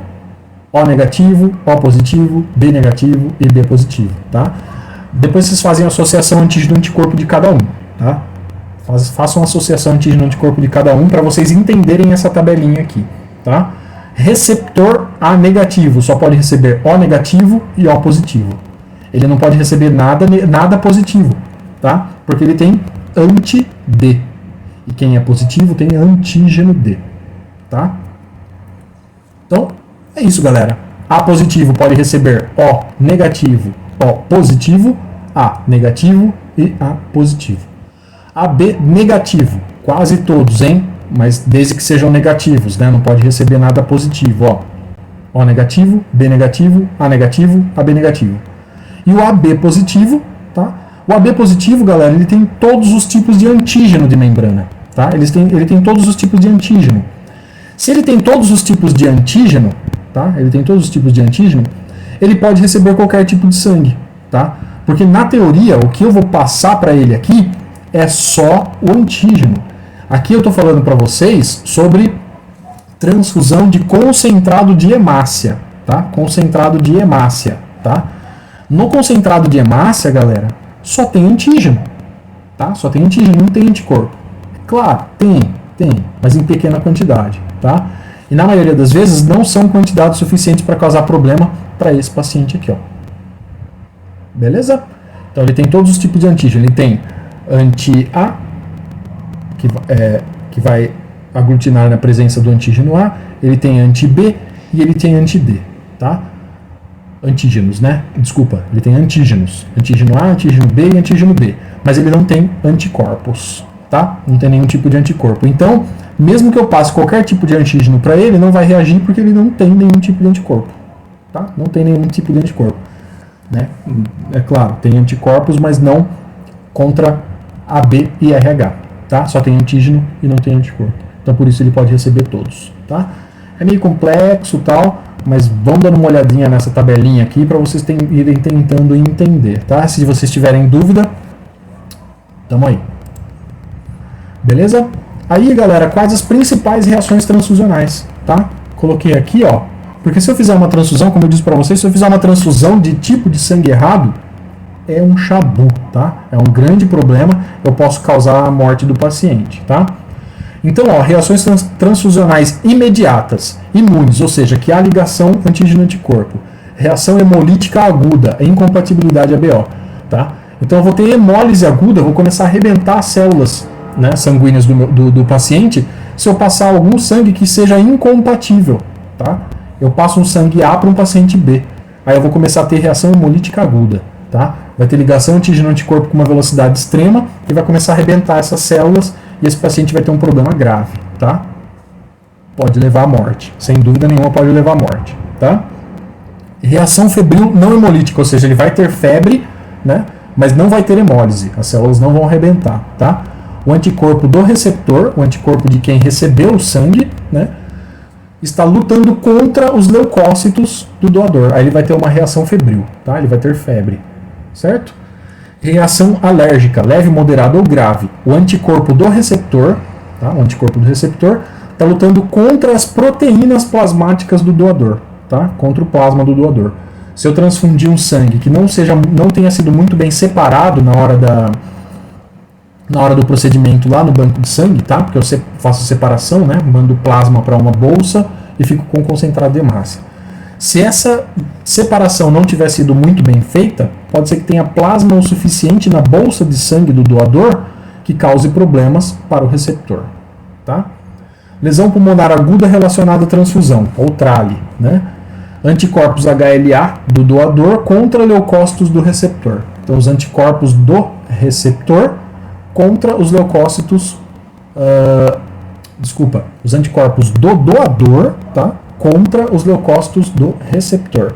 O negativo, O positivo, B negativo e B positivo, tá? Depois vocês fazem a associação antígeno-anticorpo de cada um, tá? Façam a associação antígeno-anticorpo de cada um para vocês entenderem essa tabelinha aqui, tá? Receptor A negativo só pode receber O negativo e O positivo. Ele não pode receber nada positivo, tá? Porque ele tem anti-D. E quem é positivo tem antígeno D, tá? Então, é isso, galera. A positivo pode receber O negativo, O positivo, A negativo e A positivo. AB negativo, quase todos, hein? Mas desde que sejam negativos, né? Não pode receber nada positivo, ó. O negativo, B negativo, A negativo, AB negativo. E o AB positivo, tá? O AB positivo, galera, ele tem todos os tipos de antígeno de membrana, tá? Ele tem todos os tipos de antígeno. Se ele tem todos os tipos de antígeno, tá? Ele tem todos os tipos de antígeno, ele pode receber qualquer tipo de sangue, tá? Porque na teoria, o que eu vou passar para ele aqui é só o antígeno. Aqui eu estou falando para vocês sobre transfusão de concentrado de hemácia, tá? Concentrado de hemácia, tá? No concentrado de hemácia, galera, só tem antígeno, tá? Só tem antígeno, não tem anticorpo. Claro, tem, mas em pequena quantidade, tá? E na maioria das vezes não são quantidades suficientes para causar problema para esse paciente aqui, ó. Beleza? Então ele tem todos os tipos de antígeno. Ele tem anti-A, que vai aglutinar na presença do antígeno A, ele tem anti-B e ele tem anti-D, tá? Antígenos, né? Desculpa, ele tem antígenos. Antígeno A, antígeno B e antígeno B. Mas ele não tem anticorpos, tá? Não tem nenhum tipo de anticorpo. Então, mesmo que eu passe qualquer tipo de antígeno para ele, não vai reagir porque ele não tem nenhum tipo de anticorpo, tá? Não tem nenhum tipo de anticorpo, né? É claro, tem anticorpos, mas não contra AB e RH, tá? Só tem antígeno e não tem anticorpo. Então, por isso ele pode receber todos, tá? É meio complexo, tal, mas vamos dando uma olhadinha nessa tabelinha aqui para vocês irem tentando entender, tá? Se vocês tiverem dúvida, tamo aí. Beleza? Aí, galera, quais as principais reações transfusionais, tá? Coloquei aqui, ó, porque se eu fizer uma transfusão, como eu disse para vocês, se eu fizer uma transfusão de tipo de sangue errado, é um chabu, tá? É um grande problema, eu posso causar a morte do paciente, tá? Então, ó, reações transfusionais imediatas, imunes, ou seja, que há ligação antígeno-anticorpo. Reação hemolítica aguda, incompatibilidade ABO, tá? Então, eu vou ter hemólise aguda, eu vou começar a arrebentar as células, né, sanguíneas do paciente, se eu passar algum sangue que seja incompatível, tá? Eu passo um sangue A para um paciente B. aí eu vou começar a ter reação hemolítica aguda, tá? Vai ter ligação antígeno-anticorpo com uma velocidade extrema e vai começar a arrebentar essas células e esse paciente vai ter um problema grave, tá? Pode levar à morte, sem dúvida nenhuma pode levar à morte, tá? Reação febril não hemolítica, ou seja, ele vai ter febre, né? Mas não vai ter hemólise, as células não vão arrebentar, tá? O anticorpo do receptor, o anticorpo de quem recebeu o sangue, né? Está lutando contra os leucócitos do doador. Aí ele vai ter uma reação febril, tá? Ele vai ter febre, certo? Reação alérgica, leve, moderada ou grave. O anticorpo do receptor, tá? O anticorpo do receptor está lutando contra as proteínas plasmáticas do doador, tá? Contra o plasma do doador. Se eu transfundir um sangue que não tenha sido muito bem separado na hora do procedimento lá no banco de sangue, tá? Porque eu faço separação, né? Mando plasma para uma bolsa e fico com concentrado de hemácia. Se essa separação não tiver sido muito bem feita, pode ser que tenha plasma o suficiente na bolsa de sangue do doador que cause problemas para o receptor, tá? Lesão pulmonar aguda relacionada à transfusão, ou TRALE, né? Anticorpos HLA do doador contra leucócitos do receptor. Então, os anticorpos do receptor contra os leucócitos, os anticorpos do doador, tá? Contra os leucócitos do receptor.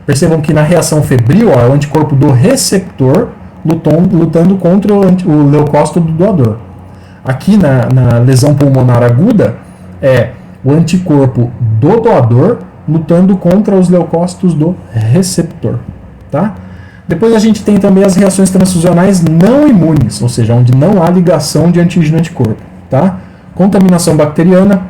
Percebam que na reação febril, é o anticorpo do receptor lutando contra o leucócito do doador. Aqui na lesão pulmonar aguda, é o anticorpo do doador lutando contra os leucócitos do receptor, tá? Depois a gente tem também as reações transfusionais não imunes, ou seja, onde não há ligação de antígeno-anticorpo, tá? Contaminação bacteriana,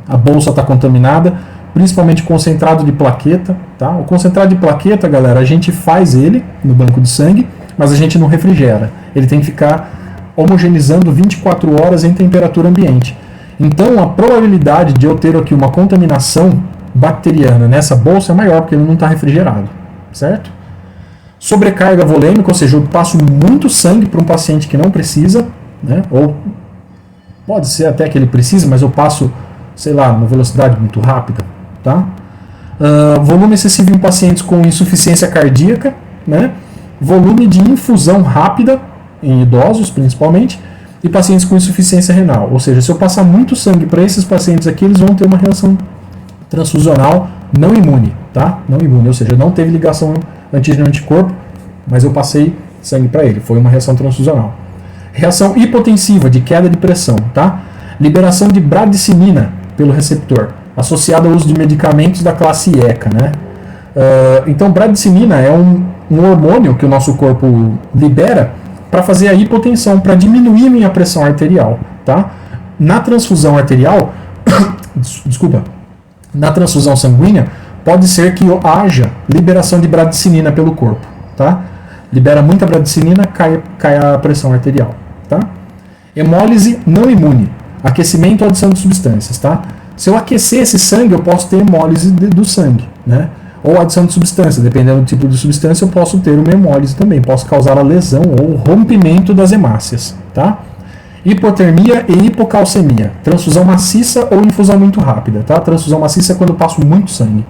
a bolsa está contaminada, principalmente concentrado de plaqueta, tá? O concentrado de plaqueta, galera, a gente faz ele no banco de sangue, mas a gente não refrigera. Ele tem que ficar homogeneizando 24 horas em temperatura ambiente. Então, a probabilidade de eu ter aqui uma contaminação bacteriana nessa bolsa é maior, porque ele não está refrigerado, certo? Sobrecarga volêmica, ou seja, eu passo muito sangue para um paciente que não precisa, né? Ou pode ser até que ele precise, mas eu passo, sei lá, numa velocidade muito rápida, tá? Volume excessivo em pacientes com insuficiência cardíaca, né? Volume de infusão rápida, em idosos principalmente, e pacientes com insuficiência renal. Ou seja, se eu passar muito sangue para esses pacientes aqui, eles vão ter uma reação transfusional não imune, tá? Não imune, ou seja, não teve ligação antígeno-anticorpo, mas eu passei sangue para ele, foi uma reação transfusional. Reação hipotensiva, de queda de pressão, tá? Liberação de bradicinina pelo receptor, associada ao uso de medicamentos da classe ECA, né? Então, bradicinina é um hormônio que o nosso corpo libera para fazer a hipotensão, para diminuir minha pressão arterial, tá? Na transfusão arterial, na transfusão sanguínea, pode ser que haja liberação de bradicinina pelo corpo, tá? Libera muita bradicinina, cai a pressão arterial, tá? Hemólise não imune, aquecimento ou adição de substâncias, tá? Se eu aquecer esse sangue, eu posso ter hemólise do sangue, né? Ou adição de substância, dependendo do tipo de substância, eu posso ter uma hemólise também, posso causar a lesão ou rompimento das hemácias, tá? Hipotermia e hipocalcemia, transfusão maciça ou infusão muito rápida, tá? Transfusão maciça é quando eu passo muito sangue.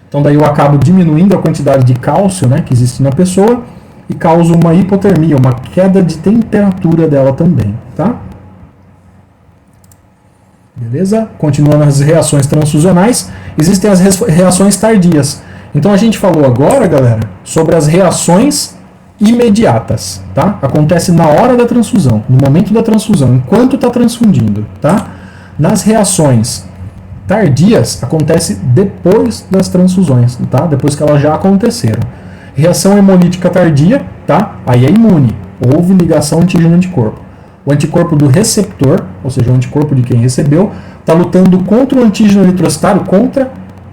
Então daí eu acabo diminuindo a quantidade de cálcio, né, que existe na pessoa e causo uma hipotermia, uma queda de temperatura dela também, tá? Beleza? Continuando as reações transfusionais, existem as reações tardias. Então a gente falou agora, galera, sobre as reações imediatas, tá? Acontece na hora da transfusão, no momento da transfusão, enquanto está transfundindo, tá? Nas reações tardias, acontece depois das transfusões, tá? Depois que elas já aconteceram. Reação hemolítica tardia, tá? Aí é imune, houve ligação antígeno-anticorpo. O anticorpo do receptor, ou seja, o anticorpo de quem recebeu, está lutando contra o antígeno eritrocitário, contra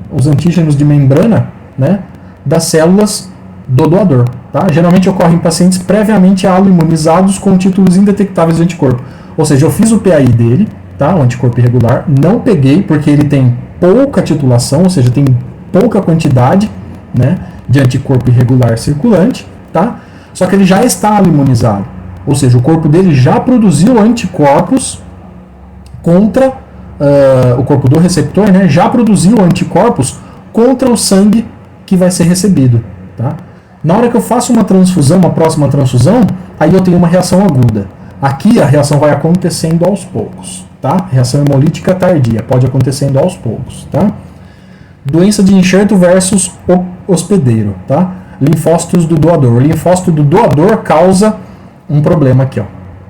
os antígenos de membrana, né, das células do doador. Tá? Geralmente ocorre em pacientes previamente aloimunizados com títulos indetectáveis de anticorpo. Ou seja, eu fiz o PAI dele, tá, o anticorpo irregular, não peguei porque ele tem pouca titulação, ou seja, tem pouca quantidade, né, de anticorpo irregular circulante, tá? Só que ele já está aloimunizado. Ou seja, o corpo dele já produziu anticorpos contra o corpo do receptor, né, já produziu anticorpos contra o sangue que vai ser recebido, tá? Na hora que eu faço uma transfusão, uma próxima transfusão, aí eu tenho uma reação aguda. Aqui a reação vai acontecendo aos poucos, tá? Reação hemolítica tardia, pode acontecendo aos poucos, tá? Doença de enxerto versus hospedeiro, tá? Linfócitos do doador. O linfócito do doador causa um problema aqui, ó,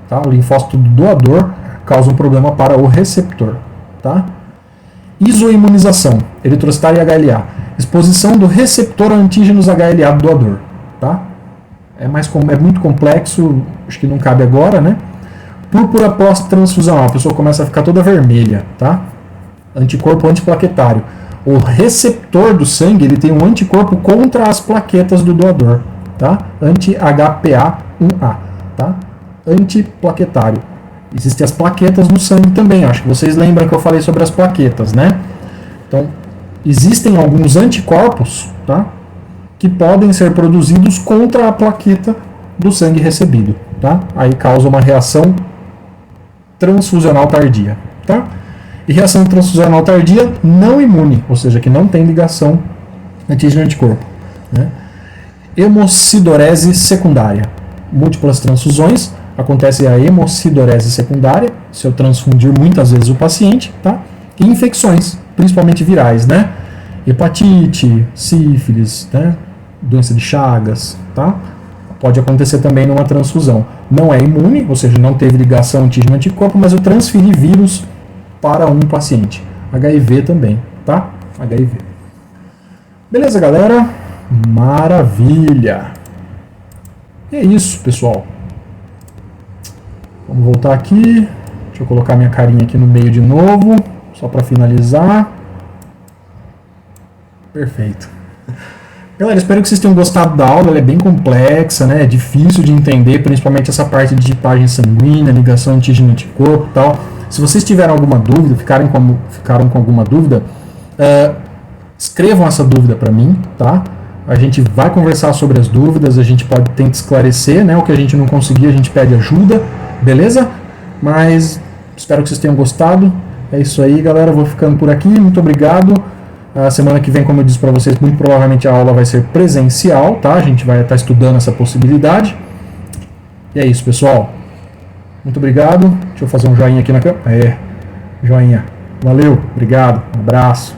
tá? O linfócito do doador causa um problema para o receptor, tá? Isoimunização, eritrocitária e HLA. Exposição do receptor a antígenos HLA do doador, tá? É muito complexo, acho que não cabe agora, né? Púrpura pós-transfusão, a pessoa começa a ficar toda vermelha, tá? Anticorpo antiplaquetário. O receptor do sangue, ele tem um anticorpo contra as plaquetas do doador, tá? Anti-HPA1A, tá? Antiplaquetário. Existem as plaquetas no sangue também, acho que vocês lembram que eu falei sobre as plaquetas, né? Então, existem alguns anticorpos, tá? Que podem ser produzidos contra a plaqueta do sangue recebido, tá? Aí causa uma reação transfusional tardia, tá? E reação transfusional tardia não imune, ou seja, que não tem ligação antígeno-anticorpo, né? Hemocidorese secundária. Múltiplas transfusões, acontece a hemocidorese secundária, se eu transfundir muitas vezes o paciente, tá? E infecções, principalmente virais, né? Hepatite, sífilis, né? Doença de Chagas, tá? Pode acontecer também numa transfusão. Não é imune, ou seja, não teve ligação antígeno-anticorpo, mas eu transferi vírus para um paciente. HIV também, tá? HIV. Beleza, galera? Maravilha! E é isso, pessoal. Vamos voltar aqui. Deixa eu colocar minha carinha aqui no meio de novo, só para finalizar. Perfeito. Galera, espero que vocês tenham gostado da aula. Ela é bem complexa, né? É difícil de entender, principalmente essa parte de tipagem sanguínea, ligação antígeno-anticorpo e tal. Se vocês tiverem alguma dúvida, ficaram com alguma dúvida, escrevam essa dúvida para mim, tá? A gente vai conversar sobre as dúvidas, a gente pode tentar esclarecer, né? O que a gente não conseguir, a gente pede ajuda, beleza? Mas espero que vocês tenham gostado. É isso aí, galera. Vou ficando por aqui. Muito obrigado. A semana que vem, como eu disse para vocês, muito provavelmente a aula vai ser presencial, tá? A gente vai estar estudando essa possibilidade. E é isso, pessoal. Muito obrigado. Deixa eu fazer um joinha aqui na câmera. Joinha. Valeu, obrigado, um abraço.